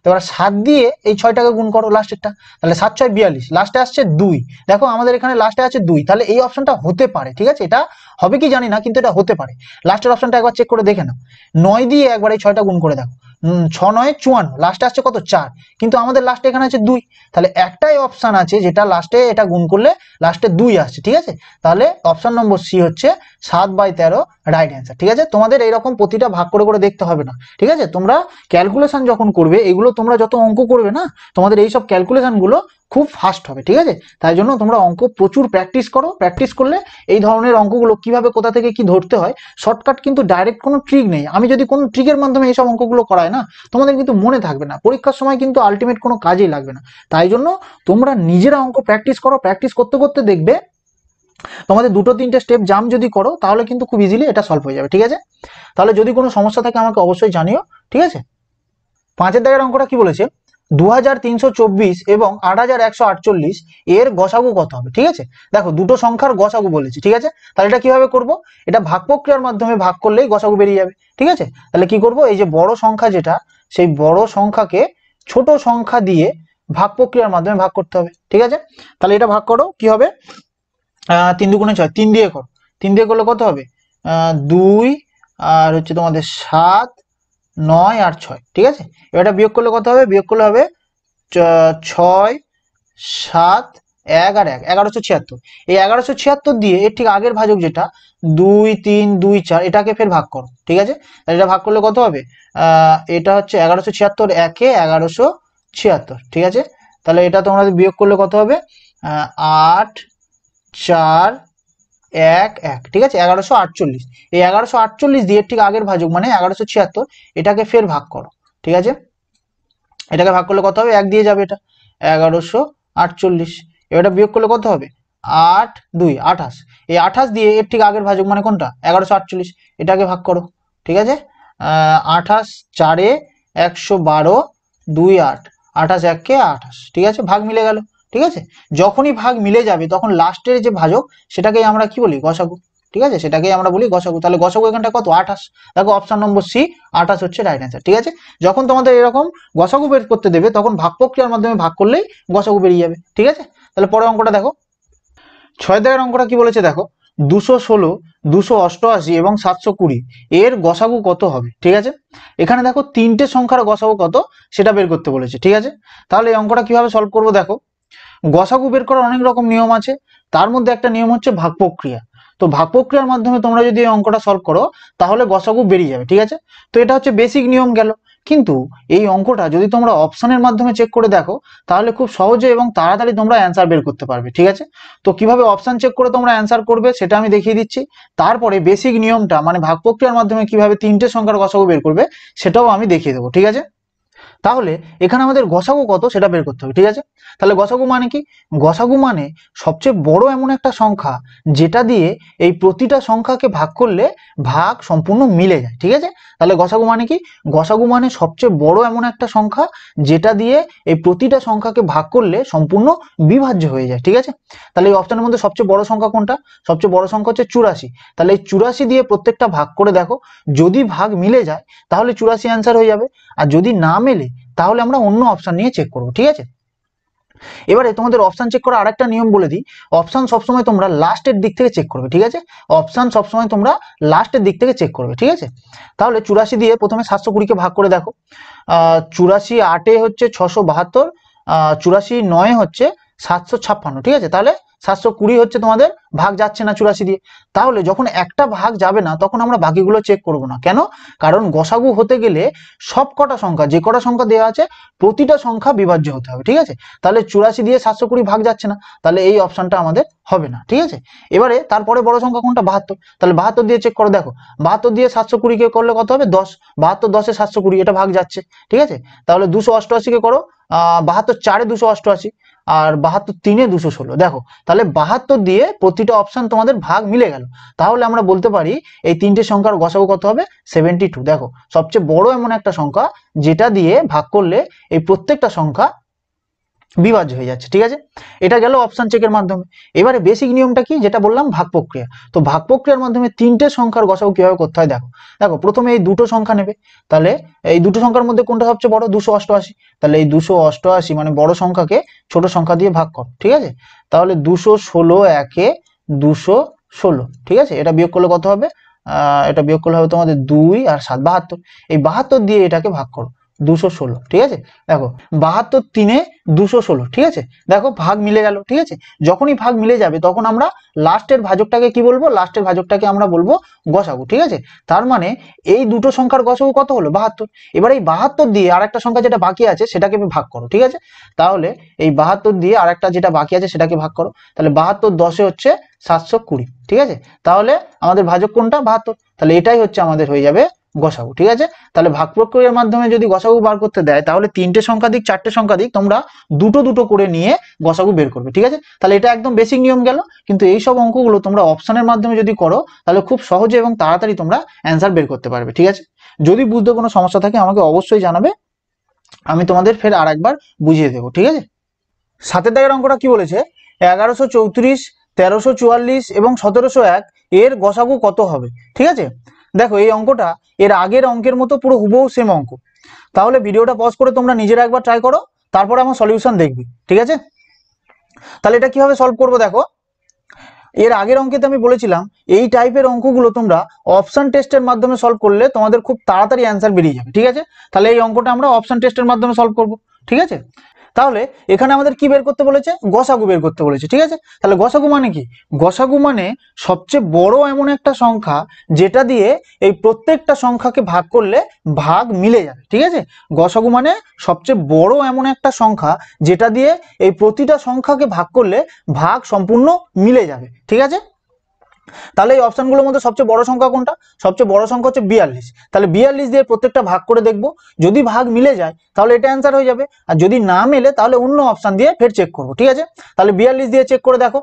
এবার 7 দিয়ে এই 6টাকে গুণ করো লাস্টেরটা, তাহলে 7 6 42, লাস্টে আসছে 2, দেখো আমাদের এখানে লাস্টে আছে 2, তাহলে এই অপশনটা হতে পারে, ঠিক আছে। এটা হবে কি জানি না, কিন্তু এটা হতে পারে। লাস্টের অপশনটা একবার চেক করে দেখে নাও, 9 দিয়ে একবার এই 6টা গুণ করে দেখো, 6 9 54, লাস্টে আসছে কত 4, কিন্তু আমাদের লাস্টে এখানে আছে 2, তাহলে একটাই অপশন আছে যেটা লাস্টে এটা গুণ করলে লাস্টে 2 আসছে, ঠিক আছে। তাহলে অপশন নম্বর সি হচ্ছে 7/13 রাইট অ্যান্সার, ঠিক আছে। তোমাদের এইরকম প্রতিটা ভাগ করে করে দেখতে হবে না, ঠিক আছে। তোমরা ক্যালকুলেশন যখন করবে, এগুলো তোমরা যত অঙ্ক করবে না, তোমাদের এইসব ক্যালকুলেশন গুলো খুব ফাস্ট হবে, ঠিক আছে। তাই জন্য তোমরা অঙ্ক প্রচুর প্র্যাকটিস করো, প্র্যাকটিস করলে এই ধরনের অঙ্কগুলো কিভাবে কোথা থেকে কি ধরতে হয়, শর্টকাট কিন্তু ডাইরেক্ট কোনো ট্রিক নেই। আমি যদি কোনো ট্রিকের মাধ্যমে এইসব অঙ্কগুলো করাই না, তোমাদের কিন্তু মনে থাকবে না, পরীক্ষার সময় কিন্তু আলটিমেট কোনো কাজেই লাগবে না। তাই জন্য তোমরা নিজেরা অঙ্ক প্র্যাকটিস করো, প্র্যাকটিস করতে করতে দেখবে তোমাদের 2-3টে স্টেপ জাম্প যদি করো তাহলে কিন্তু খুব ইজিলি এটা সলভ হয়ে যাবে, ঠিক আছে। তাহলে যদি কোনো সমস্যা থাকে আমাকে অবশ্যই জানিও, ঠিক আছে। 5 দাগের অঙ্কটা কি বলেছে, 2324 এবং 8148 এর গসাগু কত হবে, ঠিক আছে। দেখো দুটো সংখ্যার গসাগু বলেছে, ঠিক আছে। তাহলে এটা কিভাবে করব, এটা ভাগ প্রক্রিয়ার মাধ্যমে ভাগ করলেই গসাগু বেরিয়ে যাবে, ঠিক আছে। তাহলে কি করব, এই যে বড় সংখ্যা যেটা, সেই বড় সংখ্যাকে ছোট সংখ্যা দিয়ে ভাগ প্রক্রিয়ার মাধ্যমে ভাগ করতে হবে, ঠিক আছে। তাহলে এটা ভাগ করো, কি হবে, 3 2 6, 3 দিয়ে করো, 3 দিয়ে করলে কত হবে, 2 আর হচ্ছে তোমাদের 7 9 আর 6, ঠিক আছে। এটা বিয়োগ করলে কত হবে, বিয়োগ করলে হবে 6 7 1 আর 1 1176। এই 1176 দিয়ে এর ঠিক আগের ভাজক যেটা 2 3 2 4, এটাকে ফের ভাগ করো, ঠিক আছে। তাহলে এটা ভাগ করলে কত হবে, এটা হচ্ছে 1176 একে 1176, ঠিক আছে। তাহলে এটা তোমাদের বিয়োগ করলে কত হবে, 8 4 1 1, ঠিক আছে, 1148। এই 1148 দিয়ে ঠিক আগের ভাজক মানে 1176, এটাকে ফের ভাগ করো, ঠিক আছে। এটাকে ভাগ করলে কত হবে, 1 দিয়ে যাবে, এটা 1148। এটা বিয়োগ করলে কত হবে, 8 2 28। এই 28 দিয়ে এর ঠিক আগের ভাজক মানে কোনটা, 1148, এটাকে ভাগ করো, ঠিক আছে। 28 4 112 2 8, 28 1 28, ঠিক আছে, ভাগ মিলে গেল, ঠিক আছে। যখনই ভাগ মিলে যাবে তখন লাস্টের যে ভাজক সেটাকেই আমরা কি বলি, গসাগু, ঠিক আছে, সেটাকেই আমরা বলি গসাগু। তাহলে গসাগু এখানটা কত, 28, দেখো অপশন নম্বর সি 28 হচ্ছে রাইট অ্যান্সার, ঠিক আছে। যখন তোমাদের এরকম গসাগু বের করতে দেবে তখন ভাগ প্রক্রিয়ার মাধ্যমে ভাগ করলেই গসাগু বেরিয়ে যাবে, ঠিক আছে। তাহলে পরের অঙ্কটা দেখো, 6 দাগের অঙ্কটা কি বলেছে, দেখো 216 288 এবং 720 এর গসাগু কত হবে, ঠিক আছে। এখানে দেখো তিনটে সংখ্যার গসাগু কত সেটা বের করতে বলেছে, ঠিক আছে। তাহলে এই অঙ্কটা কিভাবে সলভ করবো, দেখো গসাগু বের করার অনেক রকম নিয়ম আছে, তার মধ্যে একটা নিয়ম হচ্ছে ভাগ প্রক্রিয়া। তো ভাগ প্রক্রিয়ার মাধ্যমে তোমরা যদি এই অঙ্কটা সলভ করো তাহলে গসাগু বেরিয়ে যাবে, ঠিক আছে। তো এটা হচ্ছে বেসিক নিয়ম গেল, কিন্তু এই অঙ্কটা যদি তোমরা অপশনের মাধ্যমে চেক করে দেখো তাহলে খুব সহজে এবং তাড়াতাড়ি তোমরা অ্যান্সার বের করতে পারবে। ঠিক আছে, তো কিভাবে অপশন চেক করে তোমরা অ্যান্সার করবে সেটা আমি দেখিয়ে দিচ্ছি। তারপরে বেসিক নিয়মটা মানে ভাগ প্রক্রিয়ার মাধ্যমে কিভাবে তিনটে সংখ্যার গসাগু বের করবে সেটাও আমি দেখিয়ে দেবো। ঠিক আছে, তাহলে এখানে আমাদের গসাগু কত সেটা বের করতে হবে। ঠিক আছে, তাহলে গসাগু মানে কি? গসাগু মানে সবচেয়ে বড় এমন একটা সংখ্যা যেটা দিয়ে এই প্রতিটা সংখ্যাকে ভাগ করলে ভাগ সম্পূর্ণ মিলে যায়। ঠিক আছে, তাহলে গসাগু মানে কি? গসাগু মানে সবচেয়ে বড় এমন একটা সংখ্যা যেটা দিয়ে এই প্রতিটা সংখ্যাকে ভাগ করলে সম্পূর্ণ বিভাজ্য হয়ে যায়। ঠিক আছে, তাহলে এই অপশনের মধ্যে সবচেয়ে বড় সংখ্যা কোনটা? সবচেয়ে বড় সংখ্যা হচ্ছে 84। তাহলে এই 84 দিয়ে প্রত্যেকটা ভাগ করে দেখো, যদি ভাগ মিলে যায় তাহলে 84 অ্যান্সার হয়ে যাবে, আর যদি না মেলে তাহলে আমরা অন্য অপশন নিয়ে চেক করব। ঠিক আছে, এবারে তোমাদের অপশন চেক করা আরেকটা নিয়ম বলে দিই। অপশন সবসময় তোমরা লাস্টের দিক থেকে চেক করবে। ঠিক আছে, অপশন সবসময় তোমরা লাস্টের দিক থেকে চেক করবে। ঠিক আছে, তাহলে 84 দিয়ে প্রথমে 720 কে ভাগ করে দেখো। 84 8 হচ্ছে 672, 84 9 হচ্ছে 756। ঠিক আছে, তাহলে 720 হচ্ছে তোমাদের, ভাগ যাচ্ছে না 84 দিয়ে। তাহলে যখন একটা ভাগ যাবে না তখন আমরা বাকিগুলো চেক করব না। কেন? কারণ গসাগু হতে গেলে সব কটা সংখ্যা, যে কটা সংখ্যা দেওয়া আছে প্রতিটা সংখ্যা বিভাজ্য হতে হবে। ঠিক আছে, তাহলে 84 দিয়ে 720 ভাগ যাচ্ছে না, তাহলে এই অপশনটা আমাদের হবে না। ঠিক আছে, এবারে তারপরে বড় সংখ্যা কোনটা? 72। তাহলে 72 দিয়ে চেক করে দেখো, 72 দিয়ে 720 কে করলে কত হবে? 10। 72 10 এ 720, এটা ভাগ যাচ্ছে। ঠিক আছে, তাহলে 288 কে করো, 72 4 এ 288, আর 72 3 এ 216। দেখো, তাহলে 72 দিয়ে প্রতিটা অপশন তোমাদের ভাগ মিলে গেল। তাহলে আমরা বলতে পারি এই তিনটে সংখ্যার গসাগু কত হবে? 72। দেখো, সবচেয়ে বড় এমন একটা সংখ্যা যেটা দিয়ে ভাগ করলে এই প্রত্যেকটা সংখ্যা বিভাজ্য হয়ে যাচ্ছে। ঠিক আছে, এটা গেল অপশন চেকের মাধ্যমে। এবারে বেসিক নিয়মটা কি, যেটা বললাম ভাগ প্রক্রিয়া। তো ভাগ প্রক্রিয়ার মাধ্যমে তিনটে সংখ্যার গসাগু কিভাবে করতে হয় দেখো। দেখো, প্রথমে এই দুটো সংখ্যা নেবে, তাহলে এই দুটো সংখ্যার মধ্যে কোনটা সবচেয়ে বড়? 288। তাহলে এই 288 মানে বড় সংখ্যাকে ছোট সংখ্যা দিয়ে ভাগ করো। ঠিক আছে, তাহলে 216 একে 216। ঠিক আছে, এটা বিয়োগ করলে কত হবে? এটা বিয়োগ করলে হবে তোমাদের 2 আর 7 72। এই 72 দিয়ে এটাকে ভাগ করো, 216। ঠিক আছে, দেখো 72 3 এ 216। ঠিক আছে, দেখো ভাগ মিলে গেল। ঠিক আছে, যখনই ভাগ মিলে যাবে তখন আমরা লাস্টের ভাজকটাকে কি বলবো? লাস্টের ভাজকটাকে আমরা বলবো গসাগু। ঠিক আছে, তার মানে এই দুটো সংখ্যার গসাগু কত হলো? 72। এবার এই 72 দিয়ে আরেকটা সংখ্যা যেটা বাকি আছে সেটাকে ভাগ করো। ঠিক আছে, তাহলে এই 72 দিয়ে আরেকটা যেটা বাকি আছে সেটাকে ভাগ করো। তাহলে 72 10 এ হচ্ছে 720। ঠিক আছে, তাহলে আমাদের ভাজক কোনটা? 72। তাহলে এটাই হচ্ছে আমাদের হয়ে যাবে গসাগু। ঠিক আছে, তাহলে ভাগ প্রক্রিয়ার মাধ্যমে যদি গসাগু বার করতে দেয় তাহলে তিনটে সংখ্যা দিক চারটে সংখ্যা দিক তোমরা দুটো দুটো করে নিয়ে গসাগু বের করবে। ঠিক আছে, তাহলে এটা একদম বেসিক নিয়ম গেল। কিন্তু এই সব অঙ্কগুলো তোমরা অপশনের মাধ্যমে যদি করো তাহলে খুব সহজে এবং তাড়াতাড়ি তোমরা অ্যান্সার বের করতে পারবে। ঠিক আছে, যদি বুঝতে কোনো সমস্যা থাকে আমাকে অবশ্যই জানাবে, আমি তোমাদের ফের আর একবার বুঝিয়ে দেবো। ঠিক আছে, 7 দাগের অঙ্কটা কি বলেছে? 1134, 1344 এবং 1701 এর গসাগু কত হবে? ঠিক আছে, দেখো এই অঙ্কটা এর আগের অঙ্কের মতো পুরো হুবহু সেম অঙ্ক। তাহলে ভিডিওটা পজ করে তোমরা নিজেরা একবার ট্রাই করো, তারপরে আমার সলিউশন দেখবি। ঠিক আছে, তাহলে এটা কিভাবে সলভ করবো দেখো। এর আগের অঙ্কেতে আমি বলেছিলাম এই টাইপের অঙ্কগুলো তোমরা অপশন টেস্টের মাধ্যমে সলভ করলে তোমাদের খুব তাড়াতাড়ি অ্যান্সার বেরিয়ে যাবে। ঠিক আছে, তাহলে এই অঙ্কটা আমরা অপশন টেস্টের মাধ্যমে সলভ করব। ঠিক আছে, তাহলে এখানে আমাদের কি বের করতে বলেছে? গসাগু বের করতে বলেছে। ঠিক আছে, তাহলে গসাগু মানে কি? গসাগু মানে সবচেয়ে বড় এমন একটা সংখ্যা যেটা দিয়ে এই প্রত্যেকটা সংখ্যাকে ভাগ করলে ভাগ মিলে যাবে। ঠিক আছে, গসাগু মানে সবচেয়ে বড় এমন একটা সংখ্যা যেটা দিয়ে এই প্রতিটা সংখ্যাকে ভাগ করলে ভাগ সম্পূর্ণ মিলে যাবে। ঠিক আছে, তাহলে এই অপশনগুলোর মধ্যে সবচেয়ে বড় সংখ্যা কোনটা? সবচেয়ে বড় সংখ্যা হচ্ছে 42। তাহলে 42 দিয়ে প্রত্যেকটা ভাগ করে দেখবো, যদি ভাগ মিলে যায় তাহলে এটা অ্যান্সার হয়ে যাবে, আর যদি না মেলে তাহলে অন্য অপশন দিয়ে ফের চেক করব। ঠিক আছে, তাহলে 42 দিয়ে চেক করে দেখো।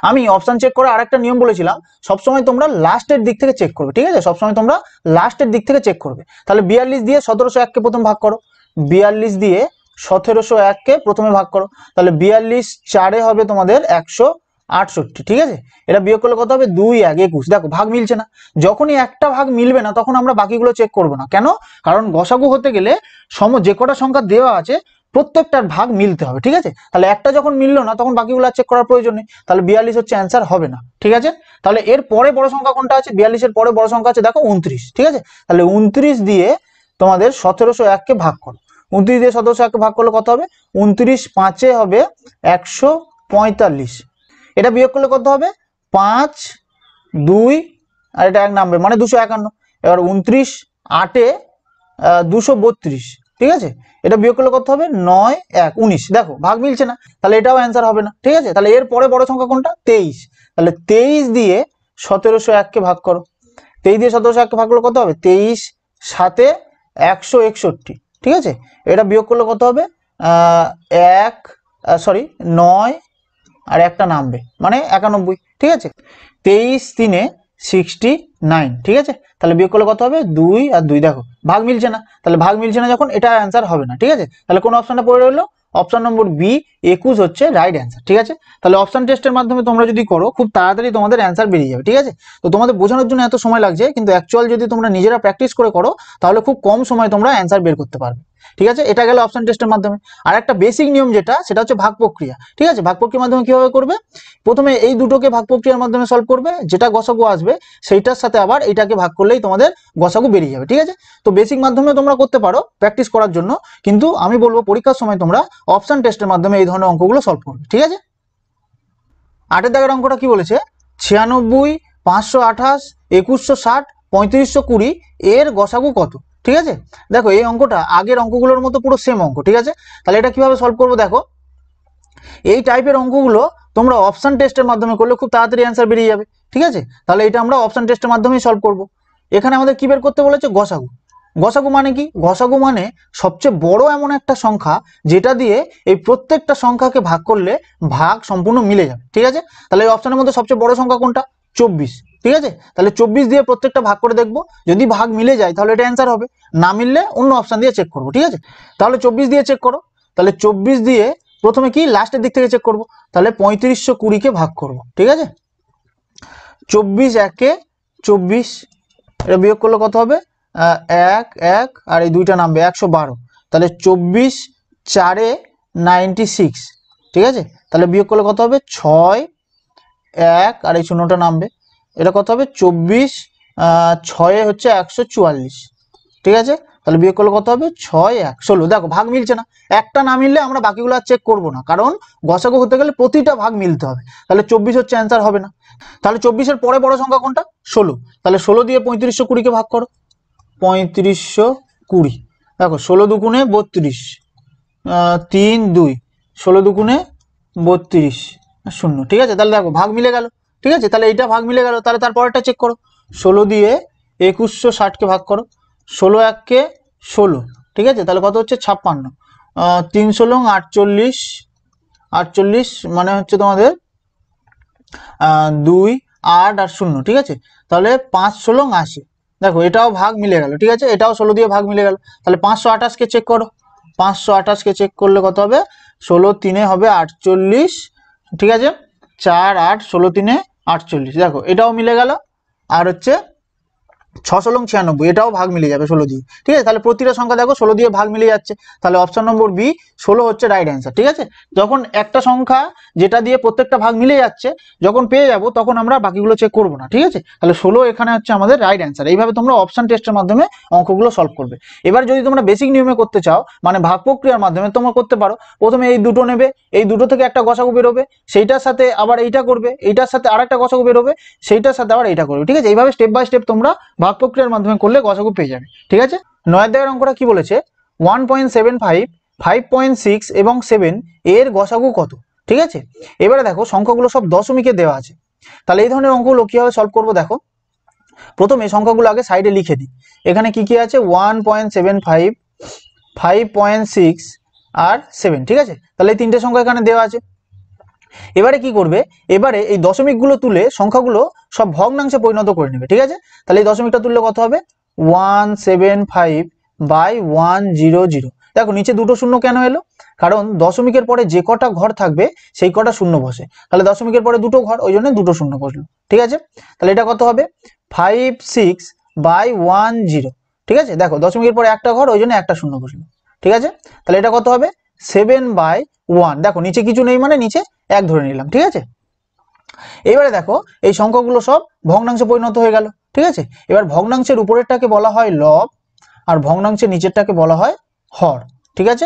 আমি অপশন চেক করে আরেকটা নিয়ম বলেছিলাম, সবসময় তোমরা লাস্টের দিক থেকে চেক করবে। ঠিক আছে, সবসময় তোমরা লাস্টের দিক থেকে চেক করবে। তাহলে 42 দিয়ে 1701 কে প্রথম ভাগ করো, 42 দিয়ে 1701 কে প্রথমে ভাগ করো। তাহলে 42 4 হবে তোমাদের 168। ঠিক আছে, এটা বিয়োগ করলে কত হবে? 2 1 21। দেখো ভাগ মিলছে না, যখনই একটা ভাগ মিলবে না তখন আমরা বাকিগুলো চেক করব না। কেন? কারণ গসাগু হতে গেলে যে কটা সংখ্যা দেওয়া আছে প্রত্যেকটার ভাগ মিলতে হবে। ঠিক আছে, তাহলে একটা যখন মিললো না তখন বাকিগুলো চেক করার প্রয়োজন নেই। তাহলে 42 হচ্ছে অ্যান্সার, হবে না। ঠিক আছে, তাহলে এর পরে বড় সংখ্যা কোনটা আছে? 42 এর পরে বড় সংখ্যা আছে দেখো 29। ঠিক আছে, তাহলে 29 দিয়ে তোমাদের 1701 কে ভাগ করো। 29 দিয়ে 1701 কে ভাগ করলে কত হবে? 29 5 এ হবে 145। এটা বিয়োগ করলে কত হবে? 5 2 আর এটা 1 নামবে মানে 251। এবার 29 8 এ 232, ঠিক আছে। এটা বিয়োগ করলে কত হবে? 9 1 19। দেখো ভাগ মিলছে না, তাহলে এটাও অ্যান্সার হবে না, ঠিক আছে। তাহলে এর পরে বড় সংখ্যা কোনটা? 23। তাহলে 23 দিয়ে 1701 কে ভাগ করো। 23 দিয়ে 1701 কে ভাগ করলে কত হবে? 23 7 161, ঠিক আছে। এটা বিয়োগ করলে কত হবে? 9 আর একটা নামবে মানে 91, ঠিক আছে। 23 3 69, ঠিক আছে। তাহলে বিয়োগ করলে কত হবে? 2 আর 2। দেখো ভাগ মিলছে না, তাহলে ভাগ মিলছে না যখন এটা অ্যান্সার হবে না, ঠিক আছে। তাহলে কোন অপশনটা পড়ে রইলো? অপশন নম্বর বি 21 হচ্ছে রাইট অ্যান্সার, ঠিক আছে। তাহলে অপশন টেস্টের মাধ্যমে তোমরা যদি করো খুব তাড়াতাড়ি তোমাদের অ্যান্সার বেরিয়ে যাবে, ঠিক আছে। তো তোমাদের বোঝানোর জন্য এত সময় লাগছে, কিন্তু অ্যাকচুয়াল যদি তোমরা নিজেরা প্র্যাকটিস করে করো তাহলে খুব কম সময় তোমরা অ্যান্সার বের করতে পারবে, ঠিক আছে। এটা গেল অপশন টেস্টের মাধ্যমে। আর একটা বেসিক নিয়ম যেটা, সেটা হচ্ছে ভাগ প্রক্রিয়া, ঠিক আছে। ভাগ প্রক্রিয়ার মাধ্যমে কিভাবে করবে? প্রথমে এই দুটোকে ভাগ প্রক্রিয়ার মাধ্যমে সলভ করবে, যেটা গসাগু আসবে সেইটার সাথে আবার এইটাকে ভাগ করলেই তোমাদের গসাগু বেরিয়ে যাবে, ঠিক আছে। তো বেসিক মাধ্যমে তোমরা করতে পারো প্র্যাকটিস করার জন্য, কিন্তু আমি বলবো পরীক্ষার সময় তোমরা অপশন টেস্টের মাধ্যমে এই ধরনের অঙ্কগুলো সলভ করবে, ঠিক আছে। 8 দাগের অঙ্কটা কি বলেছে? 96 528 2160 3520 এর গসাগু কত, ঠিক আছে। দেখো এই অঙ্কটা আগের অঙ্কগুলোর মতো পুরো সেম অঙ্ক, ঠিক আছে। তাহলে এটা কিভাবে সলভ করবো? দেখো এই টাইপের অঙ্কগুলো তোমরা অপশন টেস্টের মাধ্যমে করলে খুব তাড়াতাড়ি অ্যান্সার বেরিয়ে যাবে, ঠিক আছে। তাহলে এটা আমরা অপশন টেস্টের মাধ্যমেই সলভ করব। এখানে আমাদের কি বের করতে বলেছে? গসাগু। গসাগু মানে কি? গসাগু মানে সবচেয়ে বড় এমন একটা সংখ্যা যেটা দিয়ে এই প্রত্যেকটা সংখ্যাকে ভাগ করলে ভাগ সম্পূর্ণ মিলে যাবে, ঠিক আছে। তাহলে এই অপশনের মধ্যে সবচেয়ে বড় সংখ্যা কোনটা? 24, ঠিক আছে। তাহলে 24 দিয়ে প্রত্যেকটা ভাগ করে দেখবো, যদি ভাগ মিলে যায় তাহলে এটা অ্যান্সার হবে, না মিললে অন্য অপশন দিয়ে চেক করবো, ঠিক আছে। তাহলে 24 দিয়ে চেক করো। তাহলে 24 দিয়ে প্রথমে কি লাস্টের দিক থেকে চেক করব, তাহলে 3520 কে ভাগ করব, ঠিক আছে। 24 1 24, এটা বিয়োগ করলে কত হবে? 1 1 আর এই দুইটা নামবে 112। তাহলে 24 4 96, ঠিক আছে। তাহলে বিয়োগ করলে কত হবে? 6 1 আর এই শূন্যটা নামবে, এটা কত হবে? 24 6 হচ্ছে 144, ঠিক আছে। তাহলে বিয়োগ করলে কত হবে? 6 1 16। দেখো ভাগ মিলছে না, একটা না মিললে আমরা বাকিগুলো আর চেক করবো না, কারণ গসাগু হতে গেলে প্রতিটা ভাগ মিলতে হবে। তাহলে 24 হচ্ছে অ্যান্সার, হবে না। তাহলে 24 পরে বড় সংখ্যা কোনটা? 16। তাহলে 16 দিয়ে 3520 কে ভাগ করো। 3520, দেখো 16 দুগুণে 32, 3 2, 16 দুগুণে 32 0, ঠিক আছে। তাহলে দেখো ভাগ মিলে গেল, ঠিক আছে। তাহলে এইটা ভাগ মিলে গেল, তাহলে তারপরটা চেক করো। 16 দিয়ে 2160 কে ভাগ করো। 16 1 কে 16, ঠিক আছে। তাহলে কত হচ্ছে? 56। 3 16 48, 48 মানে হচ্ছে তোমাদের 2 8 আর 0, ঠিক আছে। তাহলে 5 16 80। দেখো এটাও ভাগ মিলে গেল, ঠিক আছে। এটাও 16 দিয়ে ভাগ মিলে গেল। তাহলে 528 কে চেক করো। 528 কে চেক করলে কত হবে? 16 3 হবে 48, ঠিক আছে। 4 8 16 3 48, দেখো এটাও মিলে গেল। আর হচ্ছে 6 16 96, এটাও ভাগ মিলে যাবে 16 দিয়ে, ঠিক আছে। তাহলে প্রতিটা সংখ্যা দেখো 16 দিয়ে ভাগ মিলে যাচ্ছে, তাহলে অপশন নম্বর বি 16 হচ্ছে রাইট অ্যান্সার, ঠিক আছে। যখন একটা সংখ্যা যেটা দিয়ে প্রত্যেকটা ভাগ মিলে যাচ্ছে যখন পেয়ে যাব তখন আমরা বাকিগুলো চেক করব না, ঠিক আছে। তাহলে 16 এখানে হচ্ছে আমাদের রাইট অ্যান্সার। এইভাবে তোমরা অপশন টেস্টের মাধ্যমে অঙ্কগুলো সলভ করবে। এবার যদি তোমরা বেসিক নিয়মে করতে চাও, মানে ভাগ প্রক্রিয়ার মাধ্যমে, তোমরা করতে পারো প্রথমে এই দুটো নেবে, এই দুটো থেকে একটা গসাগু বেরোবে, সেইটার সাথে আবার এইটা করবে, এইটার সাথে আরেকটা গসাগু বেরোবে, সেইটার সাথে আবার এইটা করবে, ঠিক আছে। এইভাবে স্টেপ বাই স্টেপ তোমরা ভাগ প্রক্রিয়ার মাধ্যমে করলে গসাগু পেয়ে যাবে, ঠিক আছে। 9 দাগের অঙ্কটা কি বলেছে? 1.75 5.6 এবং 7 এর গসাগু কত, ঠিক আছে। এবারে দেখো সংখ্যাগুলো সব দশমিকে দেওয়া আছে, তাহলে এই ধরনের অঙ্কগুলো কিভাবে সলভ করবো? দেখো প্রথমে সংখ্যাগুলো আগে সাইডে লিখে দিই। এখানে কি কি আছে? 1.75 5.6 আর 7, ঠিক আছে। তাহলে এই তিনটে সংখ্যা এখানে দেওয়া আছে। এবারে কি করবে? এবারে এই দশমিকগুলো তুলে সংখ্যাগুলো সব ভগ্নাংশে পরিণত করে নেবে, ঠিক আছে। তাহলে এই দশমিকটা তুললে কত হবে? 175/100। দেখো নিচে দুটো শূন্য কেন এলো? কারণ দশমিকের পরে যে কটা ঘর থাকবে সেই কটা শূন্য বসে, তাহলে দশমিকের পরে দুটো ঘর, ওই জন্য দুটো শূন্য বসলো, ঠিক আছে। তাহলে এটা কত হবে? 56/100, ঠিক আছে। দেখো দশমিকের পরে একটা ঘর, ওই জন্য একটা শূন্য বসলো, ঠিক আছে। তাহলে এটা কত হবে? 7/1। দেখো নিচে কিছু নেই মানে নিচে 1 ধরে নিলাম, ঠিক আছে। এবারে দেখো এই সংখ্যাগুলো সব ভগ্নাংশে পরিণত হয়ে গেল, ঠিক আছে। এবার ভগ্নাংশের উপরেরটাকে বলা হয় লব আর ভগ্নাংশের নিচেরটাকে বলা হয় হর, ঠিক আছে।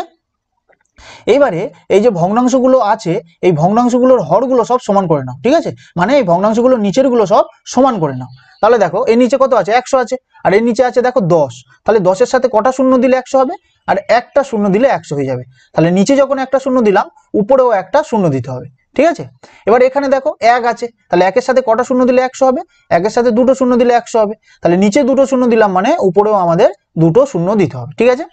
এইবারে এই যে ভগ্নাংশগুলো আছে এই ভগ্নাংশগুলোর হরগুলো সব সমান করে নাও, ঠিক আছে, মানে এই ভগ্নাংশগুলোর নিচের গুলো সব সমান করে নাও। তাহলে দেখো এর নিচে কত আছে, 100 আছে, আর এর নিচে আছে দেখো 10। তাহলে 10-এর সাথে কটা শূন্য দিলে 100 হবে, আর একটা শূন্য দিলে 100 হয়ে যাবে। তাহলে নিচে যখন একটা শূন্য দিলাম উপরেও একটা শূন্য দিতে হবে, ঠিক আছে। এবার এখানে দেখো 1 আছে, তাহলে 1-এর সাথে কটা শূন্য দিলে 100 হবে, 1-এর সাথে দুটো শূন্য দিলে 100 হবে। তাহলে নিচে দুটো শূন্য দিলাম মানে উপরেও আমাদের দুটো শূন্য দিতে হবে, ঠিক আছে।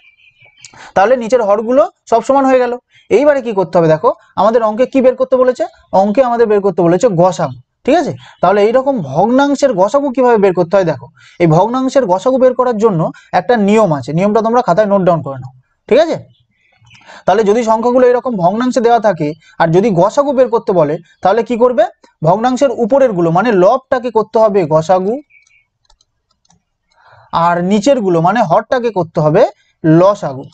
তাহলে নিচের হরগুলো সব সমান হয়ে গেল। এইবারে কি করতে হবে দেখো, আমাদের অঙ্কে কি বের করতে বলেছে, অঙ্কে আমাদের বের করতে বলেছে গসাগু, ঠিক আছে। তাহলে এইরকম ভগ্নাংশের গসাগু কিভাবে বের করতে হয় দেখো, এই ভগ্নাংশের গসাগু বের করার জন্য একটা নিয়ম আছে, নিয়মটা তোমরা খাতায় নোট ডাউন করে নাও, ঠিক আছে। তাহলে যদি সংখ্যাগুলো এরকম ভগ্নাংশে দেওয়া থাকে আর যদি গসাগু বের করতে বলে তাহলে কি করবে, ভগ্নাংশের উপরের গুলো মানে লবটাকে করতে হবে গসাগু, আর নিচের গুলো মানে হরটাকে করতে হবে লসাগু,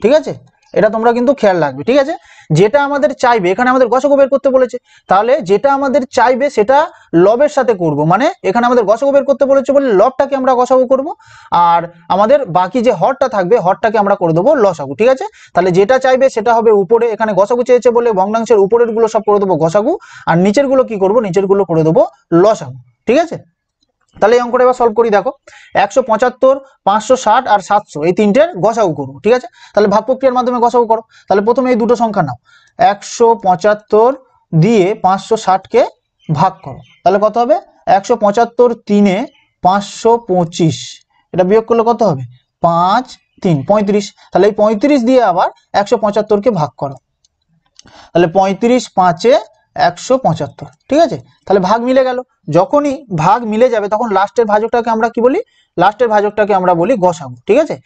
ঠিক আছে। এটা তোমরা কিন্তু খেয়াল রাখবে, ঠিক আছে। যেটা আমাদের চাইবে, এখানে আমাদের গসাগু বের করতে বলেছে, তাহলে যেটা আমাদের চাইবে সেটা লবের সাথে করব, মানে এখানে আমাদের গসাগু বের করতে বলেছে বলে লবটাকে আমরা গসাগু করব, আর আমাদের বাকি যে হরটা থাকবে হরটাকে আমরা করে দেবো লসাগু, ঠিক আছে। তাহলে যেটা চাইবে সেটা হবে উপরে, এখানে গসাগু চেয়েছে বলে ভগ্নাংশের উপরের গুলো সব করে দেবো গসাগু, আর নিচের গুলো কি করব, নিচের গুলো করে দেবো লসাগু, ঠিক আছে। তাহলে এই অঙ্কটা এবার সলভ করি দেখো, 175, 560 আর 700 এই তিনটের গসাগু করবো, ঠিক আছে। তাহলে ভাগ প্রক্রিয়ার মাধ্যমে গসাগু করো। তাহলে প্রথমে এই দুটো সংখ্যা নাও, 175 দিয়ে 560কে ভাগ করো, তাহলে কত হবে, 175 3 525, এটা বিয়োগ করলে কত হবে, 5 3 35। তাহলে এই 35 দিয়ে আবার 175কে ভাগ করো, তাহলে 35 5 175, ঠিক আছে। তাহলে ভাগ মিলে গেল, যখনই ভাগ মিলে যাবে তখন লাস্টের ভাজকটাকে আমরা কি বলি, লাস্টের ভাজকটাকে আমরা বলি গসাগু, ঠিক আছে।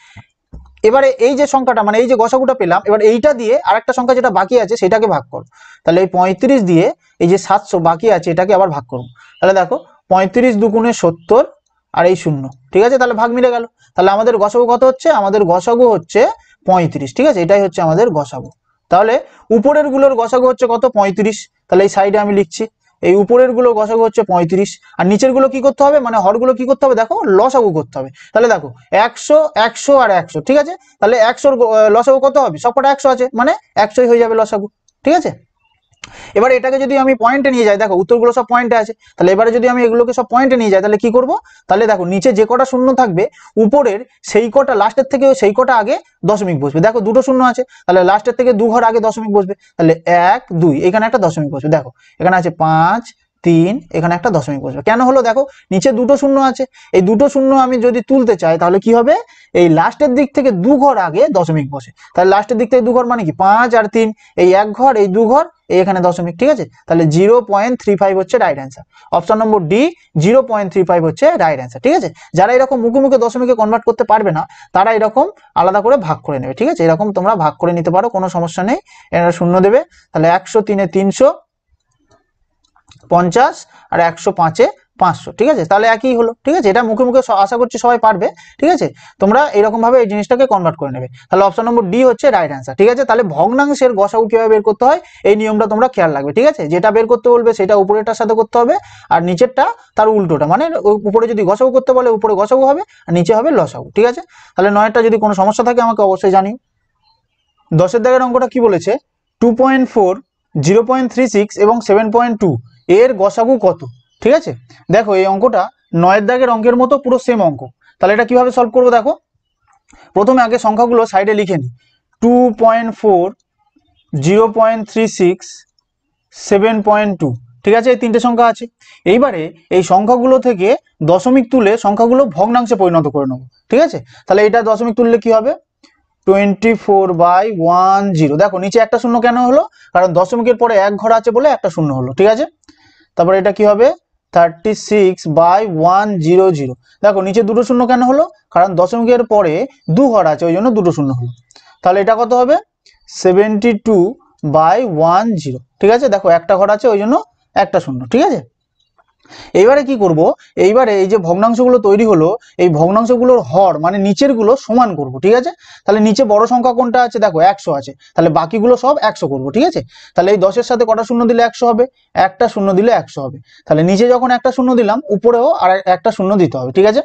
এবারে এই যে সংখ্যাটা মানে এই যে গসাগুটা পেলাম, এবার এইটা দিয়ে আরেকটা সংখ্যা যেটা বাকি আছে সেটাকে ভাগ করো। তাহলে এই 35 দিয়ে এই যে 700 বাকি আছে এটাকে আবার ভাগ করবো। তাহলে দেখো 35 দুগুণে 70 আর এই 0, ঠিক আছে। তাহলে ভাগ মিলে গেল, তাহলে আমাদের গসাগু কত হচ্ছে, আমাদের গসাগু হচ্ছে 35, ঠিক আছে। এটাই হচ্ছে আমাদের গসাগু। তাহলে উপরের গুলোর গসাগু হচ্ছে কত, 35। তাহলে এই সাইডে আমি লিখছি এই উপরের গুলো গসাগু হচ্ছে 35, আর নিচের গুলো কি করতে হবে, মানে হরগুলো কি করতে হবে দেখো, লসাগু করতে হবে। তাহলে দেখো 100 100 আর 100, ঠিক আছে। তাহলে 100 লসাগু কত হবে, সবকটা 100 আছে মানে 100ই হয়ে যাবে লসাগু, ঠিক আছে। এবার এটাকে যদি আমি পয়েন্টে নিয়ে যাই, দেখো উত্তরগুলো সব পয়েন্টে আছে, তাহলে এবারে যদি আমি এগুলোকে সব পয়েন্টে নিয়ে যাই তাহলে কি করব, তাহলে দেখো নিচে যে কটা শূন্য থাকবে উপরের সেই কটা লাস্টের থেকে সেই কটা আগে দশমিক বসবে। দেখো দুটো শূন্য আছে, তাহলে লাস্টের থেকে দু ঘর আগে দশমিক বসবে, তাহলে 1 2 এখানে একটা দশমিক বসবে। দেখো এখানে আছে 5 3, এখানে একটা দশমিক বসবে। কেন হলো, দেখো নিচে দুটো শূন্য আছে, এই দুটো শূন্য আমি যদি তুলতে চাই তাহলে কি হবে, এই লাস্টের দিক থেকে দু ঘর আগে দশমিক বসে, তাহলে লাস্টের দিক থেকে দু ঘর মানে কি 5 আর 3, এই এক ঘর এই দু ঘর এই এখানে দশমিক, ঠিক আছে। তাহলে 0.35 হচ্ছে right answer, option number D 0.35 হচ্ছে রাইট অ্যান্সার, ঠিক আছে। যারা এরকম মুখে মুখে দশমিকে কনভার্ট করতে পারবে না তারা এরকম আলাদা করে ভাগ করে নেবে, ঠিক আছে। এরকম তোমরা ভাগ করে নিতে পারো, কোনো সমস্যা নেই। এরা শূন্য দেবে, তাহলে 103 এ 350 আর 105 এ 500, ঠিক আছে। তাহলে একই হলো, ঠিক আছে। এটা মুখে মুখে আশা করছি সবাই পারবে, ঠিক আছে। তোমরা এরকম ভাবে এই জিনিসটাকে কনভার্ট করে নেবে। তাহলে অপশন নম্বর ডি হচ্ছে রাইট অ্যান্সার, ঠিক আছে। তাহলে ভগ্নাংশের গসাগু কিভাবে বের করতে হয় এই নিয়মটা তোমরা খেয়াল রাখবে, ঠিক আছে। যেটা বের করতে বলবে সেটা উপরেরটার সাথে করতে হবে, আর নিচেরটা তার উল্টোটা, মানে উপরে যদি গসাগু করতে বলে উপরে গসাগু হবে আর নিচে হবে লসাগু, ঠিক আছে। তাহলে 9টা যদি কোনো সমস্যা থাকে আমাকে অবশ্যই জানিও। 10এর দাগের অঙ্কটা কি বলেছে, 2.4 0.36 এবং 7.2 এর গসাগু কত, ঠিক আছে। দেখো এই অঙ্কটা 9এর দাগের অঙ্কের মতো পুরো সেম অঙ্ক। তাহলে এটা কিভাবে সলভ করবো দেখো, প্রথমে আগে সংখ্যাগুলো সাইডে লিখে নিই, 2.4 0.36 7.2, ঠিক আছে। এই তিনটে সংখ্যা আছে। এইবারে এই সংখ্যাগুলো থেকে দশমিক তুলে সংখ্যাগুলো ভগ্নাংশে পরিণত করে নেবো, ঠিক আছে। তাহলে এটা দশমিক তুললে কি হবে, 24/10। দেখো নিচে একটা শূন্য কেন হলো, কারণ দশমিকের পরে এক ঘর আছে বলে একটা শূন্য হলো, ঠিক আছে। তারপরে এটা কি হবে, 36/100। দেখো নিচে দুটো শূন্য কেন হলো, কারণ দশমিকের পরে দু ঘর আছে ওই জন্য দুটো শূন্য হলো। তাহলে এটা কত হবে, 72/10, ঠিক আছে। দেখো একটা ঘর আছে ওই জন্য একটা শূন্য, ঠিক আছে। এইবারে কি করব, এইবারে এই যে ভগ্নাংশগুলো তৈরি হলো এই ভগ্নাংশগুলোর হর মানে নিচের গুলো সমান করব, ঠিক আছে। তাহলে নিচে বড় সংখ্যা কোনটা আছে, দেখো 100 আছে, তাহলে বাকিগুলো সব 100 করব, ঠিক আছে। তাহলে এই 10-এর সাথে কটা শূন্য দিলে 100 হবে, একটা শূন্য দিলে 100 হবে। তাহলে নিচে যখন একটা শূন্য দিলাম উপরেও আর একটা শূন্য দিতে হবে, ঠিক আছে।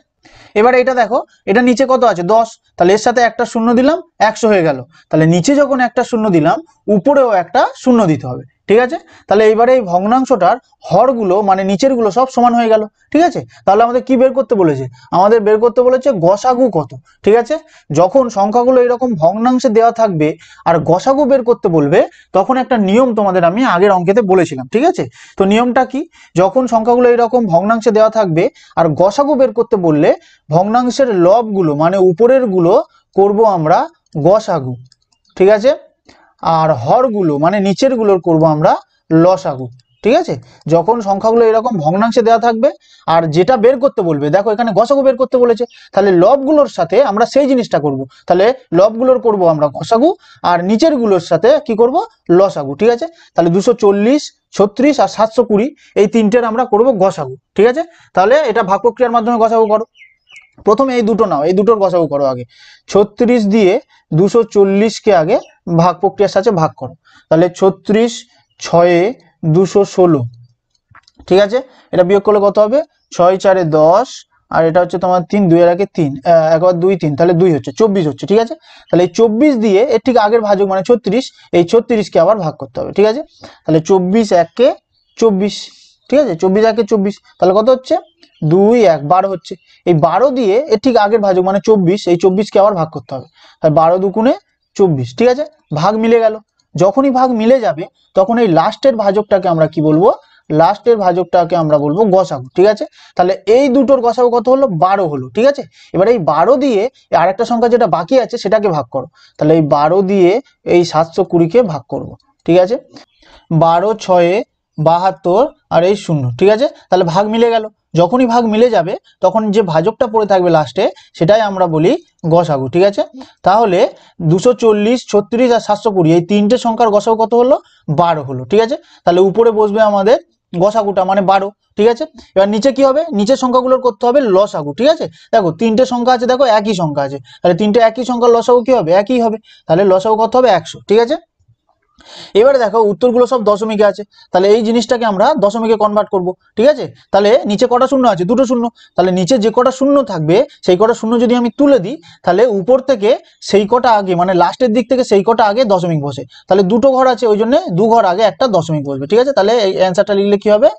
এবারে এটা দেখো, এটা নিচে কত আছে 10, তাহলে এর সাথে একটা শূন্য দিলাম 100 হয়ে গেল। তাহলে নিচে যখন একটা শূন্য দিলাম উপরেও একটা শূন্য দিতে হবে, ঠিক আছে। তাহলে এইবারে এই ভগ্নাংশটার হরগুলো মানে নিচের গুলো সব সমান হয়ে গেল, ঠিক আছে। তাহলে আমাদের কি বের করতে বলেছে, আমাদের বের করতে বলেছে গসাগু কত, ঠিক আছে। যখন সংখ্যাগুলো এরকম ভগ্নাংশে দেওয়া থাকবে আর গসাগু বের করতে বলবে, তখন একটা নিয়ম তোমাদের আমি আগের অঙ্কেতে বলেছিলাম, ঠিক আছে। তো নিয়মটা কি, যখন সংখ্যাগুলো এরকম ভগ্নাংশে দেওয়া থাকবে আর গসাগু বের করতে বললে ভগ্নাংশের লবগুলো মানে উপরের গুলো করব আমরা গসাগু, ঠিক আছে। আর হরগুলো মানে নিচের গুলোর করব আমরা লসাগু, ঠিক আছে। যখন সংখ্যাগুলো এরকম ভগ্নাংশে দেওয়া থাকবে আর যেটা বের করতে বলবে, দেখো এখানে গসাগু বের করতে বলেছে, তাহলে লবগুলোর সাথে আমরা সেই জিনিসটা করব। তাহলে লবগুলোর করব আমরা গসাগু আর নিচের গুলোর সাথে কি করব, লসাগু, ঠিক আছে। তাহলে 240, 36 আর 720 এই তিনটের আমরা করব গসাগু, ঠিক আছে। তাহলে এটা ভাগ প্রক্রিয়ার মাধ্যমে গসাগু করো। প্রথমে এই দুটো নাও, এই দুটোর গসাগু করো আগে। 36 দিয়ে 240 কে আগে ভাগ প্রক্রিয়ার সাথে ভাগ করো। তাহলে 36 6 216, ঠিক আছে। এটা বিয়োগ করলে কত হবে, 6 4 10 আর এটা হচ্ছে তোমার 3 2 এর আগে 3 একবার 2 3, তাহলে 2 হচ্ছে 24 হচ্ছে, ঠিক আছে। তাহলে এই 24 দিয়ে এর ঠিক আগের ভাজক মানে 36, এই 36 কে আবার ভাগ করতে হবে, ঠিক আছে। তাহলে 24 1 কে 24, ঠিক আছে। 24 1 কে 24, তাহলে কত হচ্ছে 2 1 12 হচ্ছে। এই 12 দিয়ে এর ঠিক আগের ভাজক মানে 24, এই 24 কে আবার ভাগ করতে হবে। তাহলে 12 2 গুণে 24, ঠিক আছে। ভাগ মিলে গেল। যখনই ভাগ মিলে যাবে তখন এই লাস্টের ভাজকটাকে আমরা কি বলবো, লাস্টের ভাজকটাকে আমরা বলবো গসাগু, ঠিক আছে। তাহলে এই দুটোর গসাগু কত হলো, 12 হলো, ঠিক আছে। এবার এই 12 দিয়ে আরেকটা সংখ্যা যেটা বাকি আছে সেটাকে ভাগ করো। তাহলে এই 12 দিয়ে এই 720 কে ভাগ করব, ঠিক আছে। 12 6 72 আর এই 0, ঠিক আছে। তাহলে ভাগ মিলে গেল। যখনই ভাগ মিলে যাবে তখন যে ভাজকটা পড়ে থাকবে লাস্টে সেটাই আমরা বলি গসাগু, ঠিক আছে। তাহলে 240, 36 আর 720 এই তিনটে সংখ্যার গসাগু কত হলো, 12 হলো, ঠিক আছে। তাহলে উপরে বসবে আমাদের গসাগুটা মানে 12, ঠিক আছে। এবার নিচে কি হবে, নিচের সংখ্যাগুলোর করতে হবে লসাগু, ঠিক আছে। দেখো তিনটে সংখ্যা আছে, দেখো একই সংখ্যা আছে, তাহলে তিনটে একই সংখ্যার লসাগু কি হবে, একই হবে। তাহলে লসাগু কত হবে, 100, ঠিক আছে। এবারে দেখো উত্তরগুলো সব দশমিকে আছে, তাহলে এই জিনিসটাকে আমরা দশমিকে কনভার্ট করব, ঠিক আছে। তাহলে নিচে কটা শূন্য আছে, দুটো শূন্য, তাহলে নিচে যে কটা শূন্য থাকবে সেই কটা শূন্য যদি আমি তুলে দিই তাহলে উপর থেকে সেই কটা আগে মানে লাস্টের দিক থেকে সেই কটা আগে দশমিক বসে। তাহলে দুটো ঘর আছে ওই জন্য দু ঘর আগে একটা দশমিক বসবে, ঠিক আছে। তাহলে এই অ্যান্সারটা লিখলে কি হবে,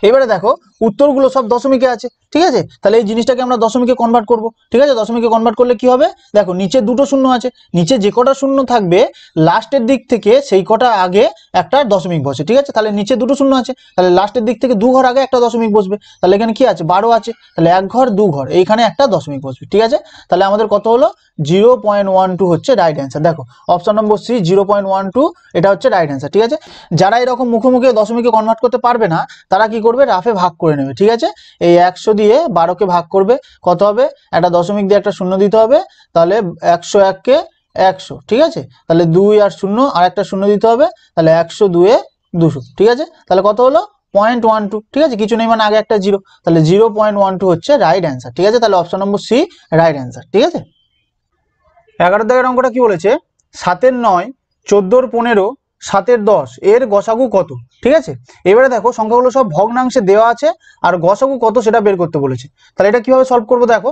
এবারে দেখো উত্তরগুলো সব দশমিকে আছে, ঠিক আছে। তাহলে এই জিনিসটাকে আমরা দশমিকে কনভার্ট করব, ঠিক আছে। দশমিকে কনভার্ট করলে কি হবে, দেখো নিচে দুটো শূন্য আছে, নিচে যে কটা শূন্য থাকবে লাস্টের দিক থেকে সেই কটা আগে একটা দশমিক বসে, ঠিক আছে। তাহলে নিচে দুটো শূন্য আছে, তাহলে লাস্টের দিক থেকে দু ঘর আগে একটা দশমিক বসবে। তাহলে এখানে কি আছে, 12 আছে, তাহলে এক ঘর দু ঘর এইখানে একটা দশমিক বসবে, ঠিক আছে। তাহলে আমাদের কত হলো, 0.12 হচ্ছে রাইট অ্যান্সার। দেখো অপশন নম্বর সি 0.12 এটা হচ্ছে রাইট অ্যান্সার, ঠিক আছে। যারা এরকম মুখোমুখি দশমিকে কনভার্ট করতে পারবে না তারা কি করবে, রাফে ভাগ করে নেবে, ঠিক আছে। এই 100 দিয়ে 12কে ভাগ করবে, কত হবে, একটা দশমিক দিয়ে একটা শূন্য দিতে হবে, তাহলে 101 কে 100, ঠিক আছে। তাহলে 2 আর 0 আর একটা শূন্য দিতে হবে, তাহলে 102 এ 200, ঠিক আছে। তাহলে কত হলো 0.12, ঠিক আছে। কিছু নেই মানে আগে একটা জিরো, তাহলে 0.12 হচ্ছে রাইট অ্যান্সার, ঠিক আছে। তাহলে option number C right answer, ঠিক আছে। 11 দাগের অঙ্কটা কি বলেছে, 7 এর 9, 14 এর 15, 7 এর 10 এর গসাগু কত, ঠিক আছে। এবারে দেখো সংখ্যাগুলো সব ভগ্নাংশে দেওয়া আছে আর গসাগু কত সেটা বের করতে বলেছে। তাহলে এটা কিভাবে সলভ করবো, দেখো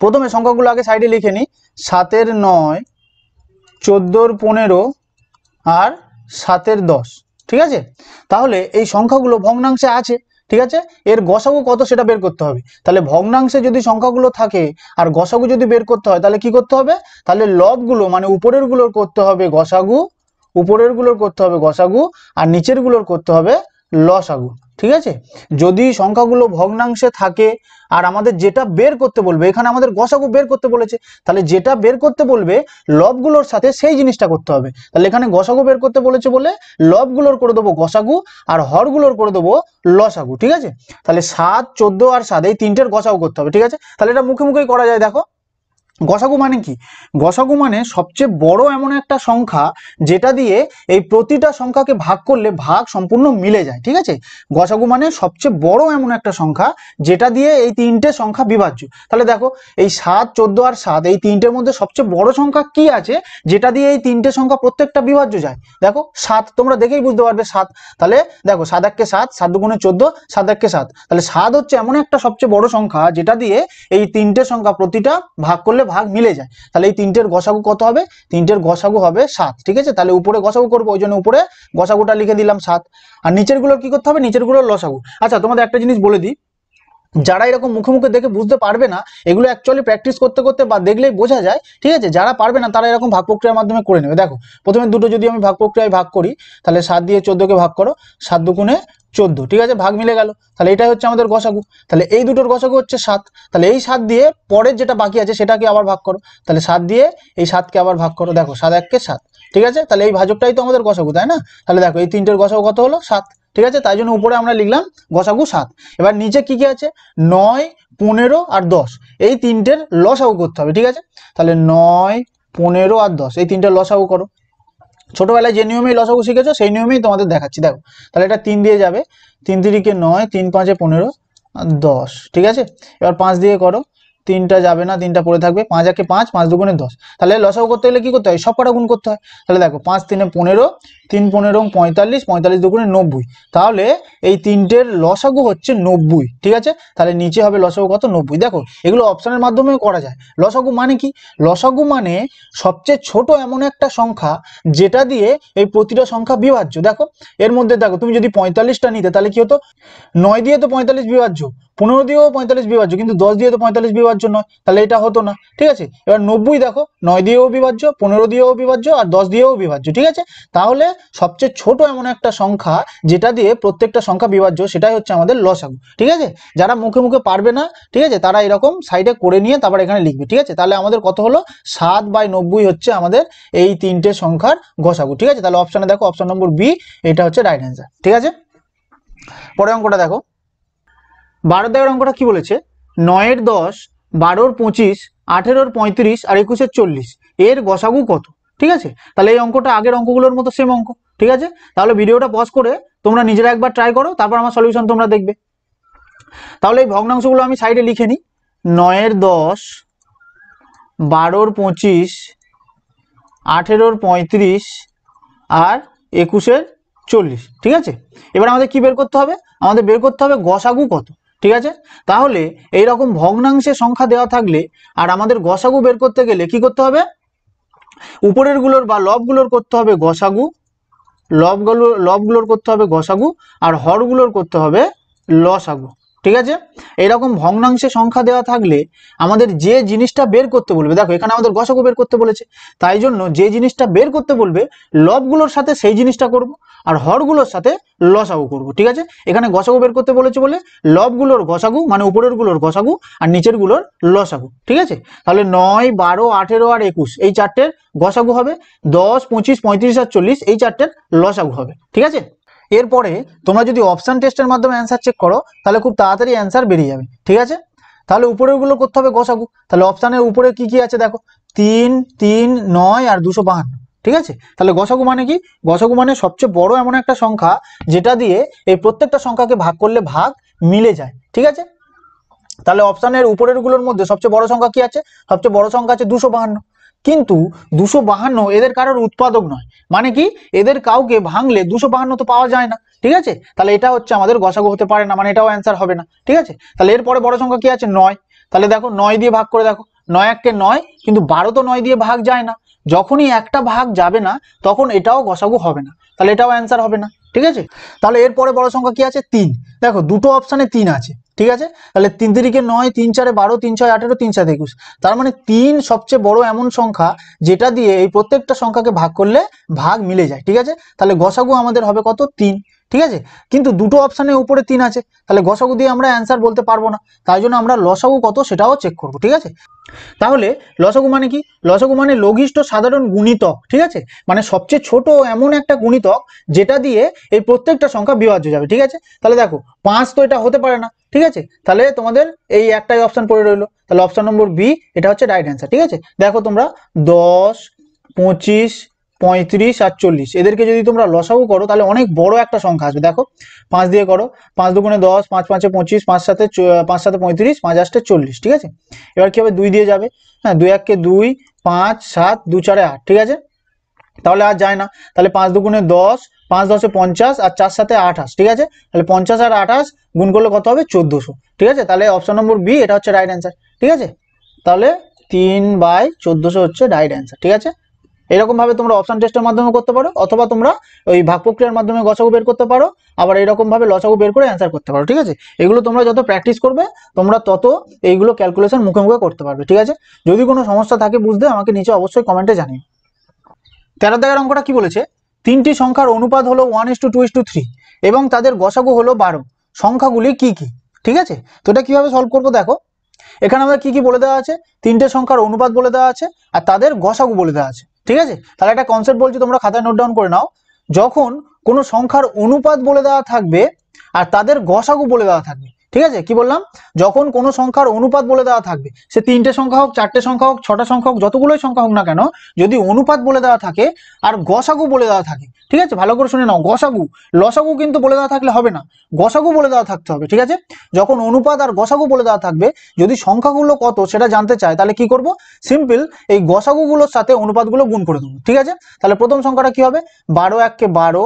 প্রথমে সংখ্যাগুলো আগে সাইডে লিখে নিই, 7 এর 9, 14 এর 15 আর 7 এর 10, ঠিক আছে। তাহলে এই সংখ্যাগুলো ভগ্নাংশে আছে, ঠিক আছে। এর গসাগু কত সেটা বের করতে হবে। তাহলে ভগ্নাংশে যদি সংখ্যাগুলো থাকে আর গসাগু যদি বের করতে হয় তাহলে কি করতে হবে, তাহলে লবগুলো মানে উপরের গুলোর করতে হবে গসাগু, উপরের গুলোর করতে হবে গসাগু আর নিচের গুলোর করতে হবে লসাগু, ঠিক আছে। যদি সংখ্যাগুলো ভগ্নাংশে থাকে আর আমাদের যেটা বের করতে বলবে, এখানে আমাদের গসাগু বের করতে বলেছে, তাহলে যেটা বের করতে বলবে লবগুলোর সাথে সেই জিনিসটা করতে হবে। তাহলে এখানে গসাগু বের করতে বলেছে বলে লবগুলোর করে দেবো গসাগু আর হরগুলোর করে দেবো লসাগু, ঠিক আছে। তাহলে 7 14 আর 7 এই তিনটের গসাগু করতে হবে, ঠিক আছে। তাহলে এটা মুখে মুখেই করা যায়, দেখো গসাগু মানে কি? গসাগু মানে সবচেয়ে বড় এমন একটা সংখ্যা যেটা দিয়ে এই প্রতিটা সংখ্যাকে ভাগ করলে ভাগ সম্পূর্ণ মিলে যায়। ঠিক আছে, গসাগু মানে সবচেয়ে বড় এমন একটা সংখ্যা যেটা দিয়ে এই তিনটে সংখ্যা বিভাজ্য। তাহলে দেখো এই 7, 14 আর 7 এই তিনটের মধ্যে সবচেয়ে বড় সংখ্যা কি আছে যেটা দিয়ে এই তিনটে সংখ্যা প্রত্যেকটা বিভাজ্য যায়? দেখো 7, তোমরা দেখেই বুঝতে পারবে 7। তাহলে দেখো 7 1 কে 7, 7 2 × 14, 7 1 কে 7। তাহলে 7 হচ্ছে এমন একটা সবচেয়ে বড় সংখ্যা যেটা দিয়ে এই তিনটে সংখ্যা প্রতিটা ভাগ করলে ভাগ মিলে যায়। তাহলে এই তিনটের গসাগু কত হবে? তিনটের গসাগু হবে 7। ঠিক আছে, তাহলে উপরে গসাগু করবো, ওই জন্য উপরে গসাগুটা লিখে দিলাম 7। আর নিচের গুলোর কি করতে হবে? নিচের গুলোর লসাগু। আচ্ছা, তোমাদের একটা জিনিস বলে দিই, যারা এরকম মুখে মুখে দেখে বুঝতে পারবে না, এগুলো অ্যাকচুয়ালি প্র্যাকটিস করতে করতে বা দেখলেই বোঝা যায়। ঠিক আছে, যারা পারবে না তারা এরকম ভাগ প্রক্রিয়ার মাধ্যমে করে নেবে। দেখো প্রথমে দুটো যদি আমি ভাগ প্রক্রিয়ায় ভাগ করি, তাহলে 7 দিয়ে 14কে ভাগ করো, 7 2 × 14। ঠিক আছে, ভাগ মিলে গেল। তাহলে এটাই হচ্ছে আমাদের গসাগু। তাহলে এই দুটোর গসাগু হচ্ছে 7। তাহলে এই 7 দিয়ে পরের যেটা বাকি আছে সেটাকে আবার ভাগ করো। তাহলে 7 দিয়ে এই 7কে আবার ভাগ করো। দেখো 7 1 কে 7। ঠিক আছে, তাহলে এই ভাজকটাই তো আমাদের গসাগু, তাই না? তাহলে দেখো এই তিনটের গসাগু কত হলো? 7। ঠিক আছে, তাই জন্য উপরে আমরা লিখলাম গসাগু 7। এবার নিচে কি কি আছে? 9, 15 আর 10 এই তিনটের লসাগু করতে হবে। ঠিক আছে, তাহলে 9, 15 আর 10 এই তিনটের লসাগু করো। ছোটবেলায় যে নিয়মেই লসাগু শিখেছো সেই নিয়মেই তোমাদের দেখাচ্ছি। দেখো তাহলে এটা 3 দিয়ে যাবে, 3 3 9, 3 5 15 আর 10। ঠিক আছে, এবার 5 দিয়ে করো, 3টা যাবে না, 3টা পড়ে থাকবে। 5 1 5, 5 2 × 10। তাহলে লসাগু করতে গেলে কি করতে হয়? সব কটা গুণ করতে হয়। তাহলে দেখো 5 3 15, 3 15 45, 45 2 × 90। তাহলে এই তিনটের লসাগু হচ্ছে 90। ঠিক আছে, তাহলে নিচে হবে লসাগু কত? 90। দেখো এগুলো অপশনের মাধ্যমেও করা যায়। লসাগু মানে কি? লসাগু মানে সবচেয়ে ছোট এমন একটা সংখ্যা যেটা দিয়ে এই প্রতিটা সংখ্যা বিভাজ্য। দেখো এর মধ্যে দেখো তুমি যদি 45টা নিতে তাহলে কি হতো? 9 দিয়ে তো 45 বিভাজ্য, 15 দিয়েও 45 বিভাজ্য, কিন্তু 10 দিয়ে তো 45 বিভাজ্য নয়, তাহলে এটা হতো না। ঠিক আছে, এবার 90 দেখো 9 দিয়েও বিভাজ্য, 15 দিয়েও বিভাজ্য আর 10 দিয়েও বিভাজ্য। ঠিক আছে, তাহলে সবচেয়ে ছোট এমন একটা সংখ্যা যেটা দিয়ে প্রত্যেকটা সংখ্যা বিভাজ্য সেটাই হচ্ছে আমাদের লসাগু। ঠিক আছে, যারা মুখে মুখে পারবে না, ঠিক আছে, তারা এরকম সাইডে করে নিয়ে তারপর এখানে লিখবে। ঠিক আছে, তাহলে আমাদের কত হলো? 7/90 হচ্ছে আমাদের এই তিনটে সংখ্যার গসাগু। ঠিক আছে, তাহলে অপশনে দেখো, অপশন নম্বর বি এটা হচ্ছে রাইট অ্যান্সার। ঠিক আছে, পরের অঙ্কটা দেখো। 12 দাগের অঙ্কটা কি বলেছে? 9 10, 12 25, 18 35 আর 21 40 এর গসাগু কত? ঠিক আছে, তাহলে এই অঙ্কটা আগের অঙ্কগুলোর মতো সেম অঙ্ক। ঠিক আছে, তাহলে ভিডিওটা পজ করে তোমরা নিজেরা একবার ট্রাই করো, তারপর আমার সলিউশন তোমরা দেখবে। তাহলে এই ভগ্নাংশগুলো আমি সাইডে লিখে নিই। 9 10, 12 25, 18 35 আর 21 40। ঠিক আছে, এবার আমাদের কি বের করতে হবে? আমাদের বের করতে হবে গসাগু কত। ঠিক আছে, তাহলে এইরকম ভগ্নাংশের সংখ্যা দেওয়া থাকলে আর আমাদের গসাগু বের করতে গেলে কি করতে হবে? উপরের গুলোর বা লবগুলোর করতে হবে গসাগু, লবগুলোর করতে হবে গসাগু, আর হরগুলোর করতে হবে লসাগু। ঠিক আছে, এরকম ভগ্নাংশে সংখ্যা দেওয়া থাকলে আমাদের যে জিনিসটা বের করতে বলবে, দেখো এখানে আমাদের গসাগু বের করতে বলেছে, তাই জন্য যে জিনিসটা বের করতে বলবে লবগুলোর সাথে সেই জিনিসটা করব, আর হরগুলোর সাথে লসাগু করব। ঠিক আছে, এখানে গসাগু বের করতে বলেছে বলে লবগুলোর গসাগু মানে উপরের গুলোর গসাগু আর নিচের গুলোর লসাগু। ঠিক আছে, তাহলে 9 12 18 আর 21 এই চারটের গসাগু হবে, 10 25 35 আর 40 এই চারটের লসাগু হবে। ঠিক আছে, এরপরে তোমরা যদি অপশন টেস্টের মাধ্যমে অ্যান্সার চেক করো তাহলে খুব তাড়াতাড়ি অ্যান্সার বেরিয়ে যাবে। ঠিক আছে, তাহলে উপরের গুলো করতে হবে গসাগু। তাহলে অপশনের উপরে কি কি আছে দেখো, 3 3 9 আর 252। ঠিক আছে, তাহলে গসাগু মানে কি? গসাগু মানে সবচেয়ে বড় এমন একটা সংখ্যা যেটা দিয়ে এই প্রত্যেকটা সংখ্যাকে ভাগ করলে ভাগ মিলে যায়। ঠিক আছে, তাহলে অপশনের উপরের গুলোর মধ্যে সবচেয়ে বড় সংখ্যা কি আছে? সবচেয়ে বড় সংখ্যা আছে 252। কিন্তু 252 এদের কারোর উৎপাদক নয়, মানে কি এদের কাউকে ভাঙলে 252 তো পাওয়া যায় না। ঠিক আছে, তাহলে এটা হচ্ছে আমাদের গসাগু হতে পারে না, মানে এটাও অ্যান্সার হবে না। ঠিক আছে, তাহলে এরপরে বড় সংখ্যা কি আছে? 9। তাহলে দেখো 9 দিয়ে ভাগ করে দেখো, 9 1 কে 9, কিন্তু 12 তো 9 দিয়ে ভাগ যায় না। যখনই একটা ভাগ যাবে না তখন এটাও গসাগু হবে না, তাহলে এটাও অ্যান্সার হবে না। ঠিক আছে, তাহলে এরপরে বড় সংখ্যা কি আছে? 3। দেখো দুটো অপশনে 3 আছে। ঠিক আছে, তাহলে 3 3 9, 3 4 12, 3 6 18, 3 7 21। তার মানে 3 সবচেয়ে বড় এমন সংখ্যা যেটা দিয়ে এই প্রত্যেকটা সংখ্যাকে ভাগ করলে ভাগ মিলে যায়। ঠিক আছে, তাহলে গসাগু আমাদের হবে কত? 3। ঠিক আছে, কিন্তু দুটো অপশনের উপরে 3 আছে, তাহলে গসাগু দিয়ে আমরা অ্যান্সার বলতে পারবো না, তাই জন্য আমরা লসাগু কত সেটাও চেক করব। ঠিক আছে, তাহলে লসাগু মানে কি? লসাগু মানে লঘিষ্ঠ সাধারণ গুণিতক। ঠিক আছে, মানে সবচেয়ে ছোট এমন একটা গুণিতক যেটা দিয়ে এই প্রত্যেকটা সংখ্যা বিভাজ্য যাবে। ঠিক আছে, তাহলে দেখো 5 তো এটা হতে পারে না, ঠিক আছে, তাহলে তোমাদের এই একটাই অপশন পড়ে রইলো, তাহলে অপশন নম্বর বি এটা হচ্ছে রাইট অ্যান্সার। ঠিক আছে, দেখো তোমরা 10, 25, 35 আর 40 এদেরকে যদি তোমরা লসাগু করো তাহলে অনেক বড় একটা সংখ্যা আসবে। দেখো 5 দিয়ে করো, 5 দুগুণে 10, 5 5 25, 5 7 35, 5 8 40। ঠিক আছে, এবার কি হবে, 2 দিয়ে যাবে, হ্যাঁ 2 1 কে 2, 5 7 2 4 8। ঠিক আছে, তাহলে আর যায় না, তাহলে 5 দুগুণে 10, 5 10 50 আর 4 7 28। ঠিক আছে, তাহলে 50 আর 28 গুণ করলে কত হবে, 1400। ঠিক আছে, তাহলে অপশন নম্বর বি এটা হচ্ছে রাইট অ্যান্সার। ঠিক আছে, তাহলে 3/1400 হচ্ছে রাইট অ্যান্সার। ঠিক আছে, এরকম ভাবে তোমরা অপশন টেস্টের মাধ্যমে করতে পারো, অথবা তোমরা ওই ভাগ প্রক্রিয়ার মাধ্যমে গসাগু বের করতে পারো, আবার এরকম ভাবে লসাগু বের করে অ্যান্সার করতে পারো। ঠিক আছে, এগুলো তোমরা যত প্র্যাকটিস করবে তোমরা তত এইগুলো ক্যালকুলেশন মুখে মুখে করতে পারবে। ঠিক আছে, যদি কোনো সমস্যা থাকে বুঝতে আমাকে নিচে অবশ্যই কমেন্টে জানিও। 13 দাগের অঙ্কটা কি বলেছে, তিনটি সংখ্যার অনুপাত হলো 1:2:3 এবং তাদের গসাগু হলো 12, সংখ্যাগুলি কি কি? ঠিক আছে, তো এটা কিভাবে সলভ করবো, দেখো এখানে আমাদের কি কি বলে দেওয়া আছে, তিনটে সংখ্যার অনুপাত বলে দেওয়া আছে আর তাদের গসাগু বলে দেওয়া আছে। ঠিক আছে, তাহলে একটা কনসেপ্ট বলছি, তোমরা খাতায় নোট ডাউন করে নাও। যখন কোনো সংখ্যার অনুপাত বলে দেওয়া থাকবে আর তাদের গসাগু বলে দেওয়া থাকবে, ঠিক আছে, কি বললাম, যখন কোনো সংখ্যার অনুপাত বলে দেওয়া থাকবে, সে তিনটে সংখ্যা হোক, চারটে সংখ্যা হোক, ছটা সংখ্যা হোক, যতগুলোই সংখ্যা হোক না কেন, যদি অনুপাত বলে দেওয়া থাকে আর গসাগু বলে দেওয়া থাকে, ঠিক আছে, ভালো করে শুনে নাও, গসাগু, লসাগু কিন্তু বলে দেওয়া থাকলে হবে না, গসাগু বলে দেওয়া থাকতে হবে। ঠিক আছে, যখন অনুপাত আর গসাগু বলে দেওয়া থাকবে, যদি সংখ্যাগুলো কত সেটা জানতে চায়, তাহলে কি করব, সিম্পল এই গসাগুগুলোর সাথে অনুপাতগুলো গুণ করে দেবো। ঠিক আছে, তাহলে প্রথম সংখ্যাটা কি হবে, 12 1 কে 12,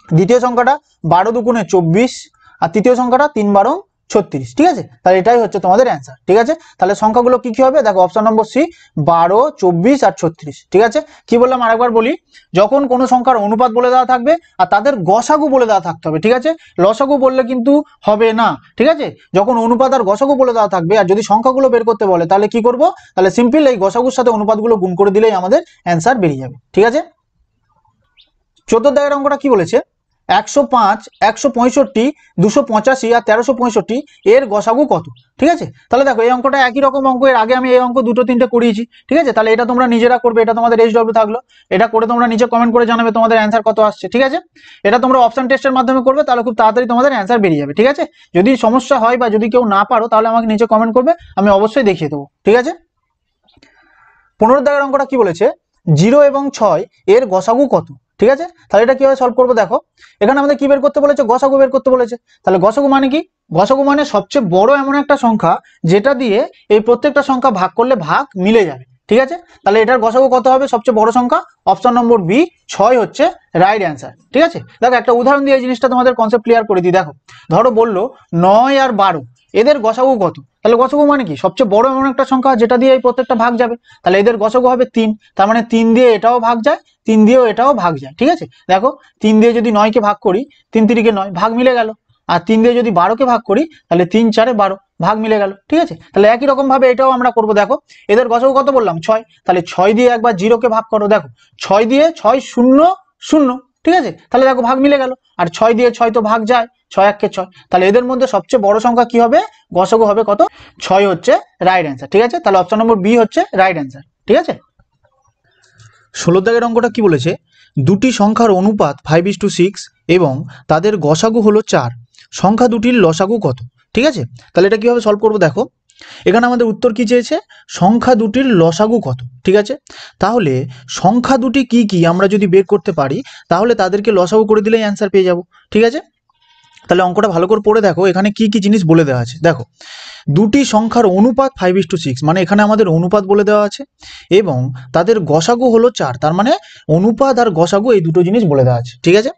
দ্বিতীয় সংখ্যাটা 12 দুগুণে 24 আর তৃতীয় সংখ্যাটা 3 12 36। ঠিক আছে, তাহলে এটাই হচ্ছে তোমাদের অ্যান্সার। ঠিক আছে, তাহলে সংখ্যাগুলো কি কি হবে, দেখো অপশন নম্বর সি 12 24 আর 36। ঠিক আছে, কি বললাম আরেকবার বলি, যখন কোনো সংখ্যার অনুপাত বলে দেওয়া থাকবে আর তাদের গসাগু বলে দেওয়া থাকতে হবে। ঠিক আছে, লসাগু বললে কিন্তু হবে না। ঠিক আছে, যখন অনুপাত আর গসাগু বলে দেওয়া থাকবে আর যদি সংখ্যাগুলো বের করতে বলে, তাহলে কি করব, তাহলে সিম্পল এই গসাগুর সাথে অনুপাতগুলো গুণ করে দিলেই আমাদের অ্যান্সার বেরিয়ে যাবে। ঠিক আছে, 14 দাগের অঙ্কটা কি বলেছে, 105, 165, 285 আর 1365 এর গসাগু কত? ঠিক আছে, তাহলে দেখো এই অঙ্কটা একই রকম অঙ্ক, এর আগে আমি এই অঙ্ক দুটো তিনটে করিয়েছি। ঠিক আছে, তাহলে এটা তোমরা নিজেরা করবে, এটা তোমাদের HW থাকলো, এটা করে তোমরা নিচে কমেন্ট করে জানাবে তোমাদের অ্যান্সার কত আসছে। ঠিক আছে, এটা তোমরা অপশন টেস্টের মাধ্যমে করবে, তাহলে খুব তাড়াতাড়ি তোমাদের অ্যান্সার বেরিয়ে যাবে। ঠিক আছে, যদি সমস্যা হয় বা যদি কেউ না পারো তাহলে আমাকে নিচে কমেন্ট করবে, আমি অবশ্যই দেখিয়ে দেবো। ঠিক আছে, 15 দাগের অঙ্কটা কি বলেছে, 0 এবং 6 এর গসাগু কত? ঠিক আছে, তাহলে এটা কিভাবে সলভ করবো, দেখো এখানে আমাদের কি বের করতে বলেছে, গসাগু বের করতে বলেছে। তাহলে গসাগু মানে কি, গসাগু মানে সবচেয়ে বড় এমন একটা সংখ্যা যেটা দিয়ে এই প্রত্যেকটা সংখ্যা ভাগ করলে ভাগ মিলে যাবে। ঠিক আছে, তাহলে এটার গসাগু কত হবে, সবচেয়ে বড় সংখ্যা, অপশন নম্বর বি 6 হচ্ছে রাইট অ্যান্সার। ঠিক আছে, দেখো একটা উদাহরণ দিয়ে এই জিনিসটা তোমাদের কনসেপ্ট ক্লিয়ার করে দিই। দেখো ধরো বললো 9 আর 12 এদের গসাগু কত, তাহলে গসাগু মানে কি, সবচেয়ে বড় এমন একটা সংখ্যা যেটা দিয়ে এই প্রত্যেকটা ভাগ যাবে, তাহলে এদের গসাগু হবে 3, তার মানে 3 দিয়ে এটাও ভাগ যায়, 3 দিয়েও এটাও ভাগ যায়। ঠিক আছে, দেখো 3 দিয়ে যদি 9 কে ভাগ করি, 3 3 9 ভাগ মিলে গেল, আর 3 দিয়ে যদি 12 কে ভাগ করি তাহলে 3 4 12 ভাগ মিলে গেল। ঠিক আছে, তাহলে একই রকম ভাবে এটাও আমরা করব। দেখো এদের গসাগু কত বললাম, 6, তাহলে 6 দিয়ে একবার 0 কে ভাগ করো, দেখো 6 দিয়ে 6 0 0। ঠিক আছে, তাহলে দেখো ভাগ মিলে গেল, আর 6 দিয়ে 6 তো ভাগ যায়, 6 1 কে 6, তাহলে এদের মধ্যে সবচেয়ে বড় সংখ্যা কি হবে, গসাগু হবে কত, 6 হচ্ছে রাইট অ্যান্সার। ঠিক আছে, তাহলে অপশন নম্বর বি হচ্ছে রাইট অ্যান্সার। ঠিক আছে, 16 দাগের অঙ্কটা কি বলেছে, দুটি সংখ্যার অনুপাত 5:6 এবং তাদের গসাগু হলো 4, সংখ্যা দুটির লসাগু কত? ঠিক আছে, তাহলে এটা কিভাবে সলভ করবো, দেখো এখানে আমাদের উত্তর কি চেয়েছে, সংখ্যা দুটির লসাগু কত। ঠিক আছে, তাহলে সংখ্যা দুটি কি কি আমরা যদি বের করতে পারি তাহলে তাদেরকে লসাগু করে দিলেই অ্যান্সার পেয়ে যাব। ঠিক আছে, তাহলে অঙ্কটা ভালো করে পড়ে দেখো, এখানে কি কি জিনিস বলে দেওয়া আছে। দেখো দুটি সংখ্যার অনুপাত 5:6, মানে এখানে আমাদের অনুপাত বলে দেওয়া আছে, এবং তাদের গসাগু হলো 4, তার মানে অনুপাত আর গসাগু এই দুটো জিনিস বলে দেওয়া আছে। ঠিক আছে,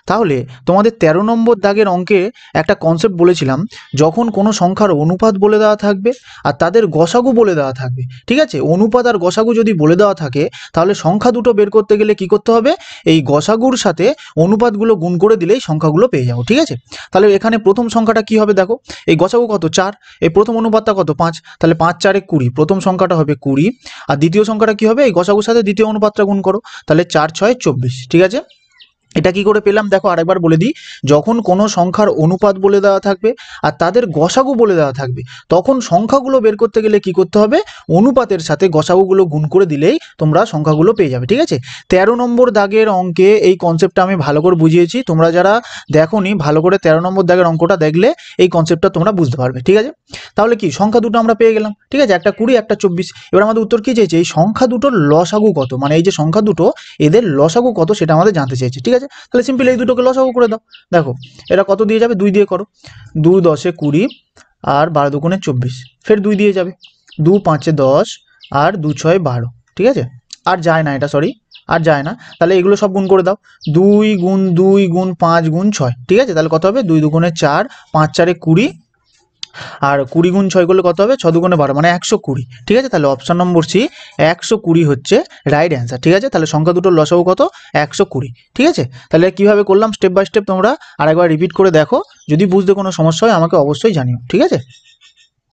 তাহলে তোমাদের 13 নম্বর দাগের অঙ্কে একটা কনসেপ্ট বলেছিলাম, যখন কোনো সংখ্যার অনুপাত বলে দেওয়া থাকবে আর তাদের গসাগু বলে দেওয়া থাকবে, ঠিক আছে, অনুপাত আর গসাগু যদি বলে দেওয়া থাকে তাহলে সংখ্যা দুটো বের করতে গেলে কি করতে হবে, এই গসাগুর সাথে অনুপাতগুলো গুণ করে দিলেই সংখ্যাগুলো পেয়ে যাবো। ঠিক আছে, তাহলে এখানে প্রথম সংখ্যাটা কি হবে, দেখো এই গসাগু কত 4, এই প্রথম অনুপাতটা কত 5, তাহলে 5 4 20, প্রথম সংখ্যাটা হবে 20, আর দ্বিতীয় সংখ্যাটা কি হবে, এই গসাগুর সাথে দ্বিতীয় অনুপাতটা গুণ করো, তাহলে 4 6 24। ঠিক আছে, এটা কি করে পেলাম দেখো আরেকবার বলে দিই, যখন কোনো সংখ্যার অনুপাত বলে দেওয়া থাকবে আর তাদের গসাগু বলে দেওয়া থাকবে, তখন সংখ্যাগুলো বের করতে গেলে কি করতে হবে, অনুপাতের সাথে গসাগুগুলো গুণ করে দিলেই তোমরা সংখ্যাগুলো পেয়ে যাবে। ঠিক আছে, 13 নম্বর দাগের অঙ্কে এই কনসেপ্টটা আমি ভালো করে বুঝিয়েছি, তোমরা যারা দেখোনি ভালো করে 13 নম্বর দাগের অঙ্কটা দেখলে এই কনসেপ্টটা তোমরা বুঝতে পারবে। ঠিক আছে, তাহলে কি সংখ্যা দুটো আমরা পেয়ে গেলাম। ঠিক আছে, একটা 20 একটা 24। এবার আমাদের উত্তর কি চেয়েছে, এই সংখ্যা দুটোর লসাগু কত, মানে এই যে সংখ্যা দুটো এদের লসাগু কত সেটা আমাদের জানতে চেয়েছে। ঠিক আছে, তাহলে সিম্পল এই দুটোকে লসাগু করে দাও। দেখো এটা কত দিয়ে যাবে, 2 দিয়ে করো, 2 10 20 আর 12 দুগুণে 24, ফের 2 দিয়ে যাবে, 2 5 10 আর 2 6 12। ঠিক আছে, আর যায় না এটা, সরি আর যায় না, তাহলে এগুলো সব গুণ করে দাও, 2 গুণ 2 গুণ 5 গুণ 6। ঠিক আছে, তাহলে কত হবে, 2 দুগুণে 4, 5 4 20 আর 20 গুণ 6 করলে কত হবে, 6 দুগুণে 12 মানে 120। ঠিক আছে, তাহলে অপশন নম্বর সি 120 হচ্ছে রাইট অ্যান্সার। ঠিক আছে, তাহলে সংখ্যা দুটোর লসাগু কত, 120। ঠিক আছে, তাহলে কিভাবে করলাম স্টেপ বাই স্টেপ তোমরা আরেকবার রিপিট করে দেখো, যদি বুঝতে কোনো সমস্যা হয় আমাকে অবশ্যই জানিও। ঠিক আছে।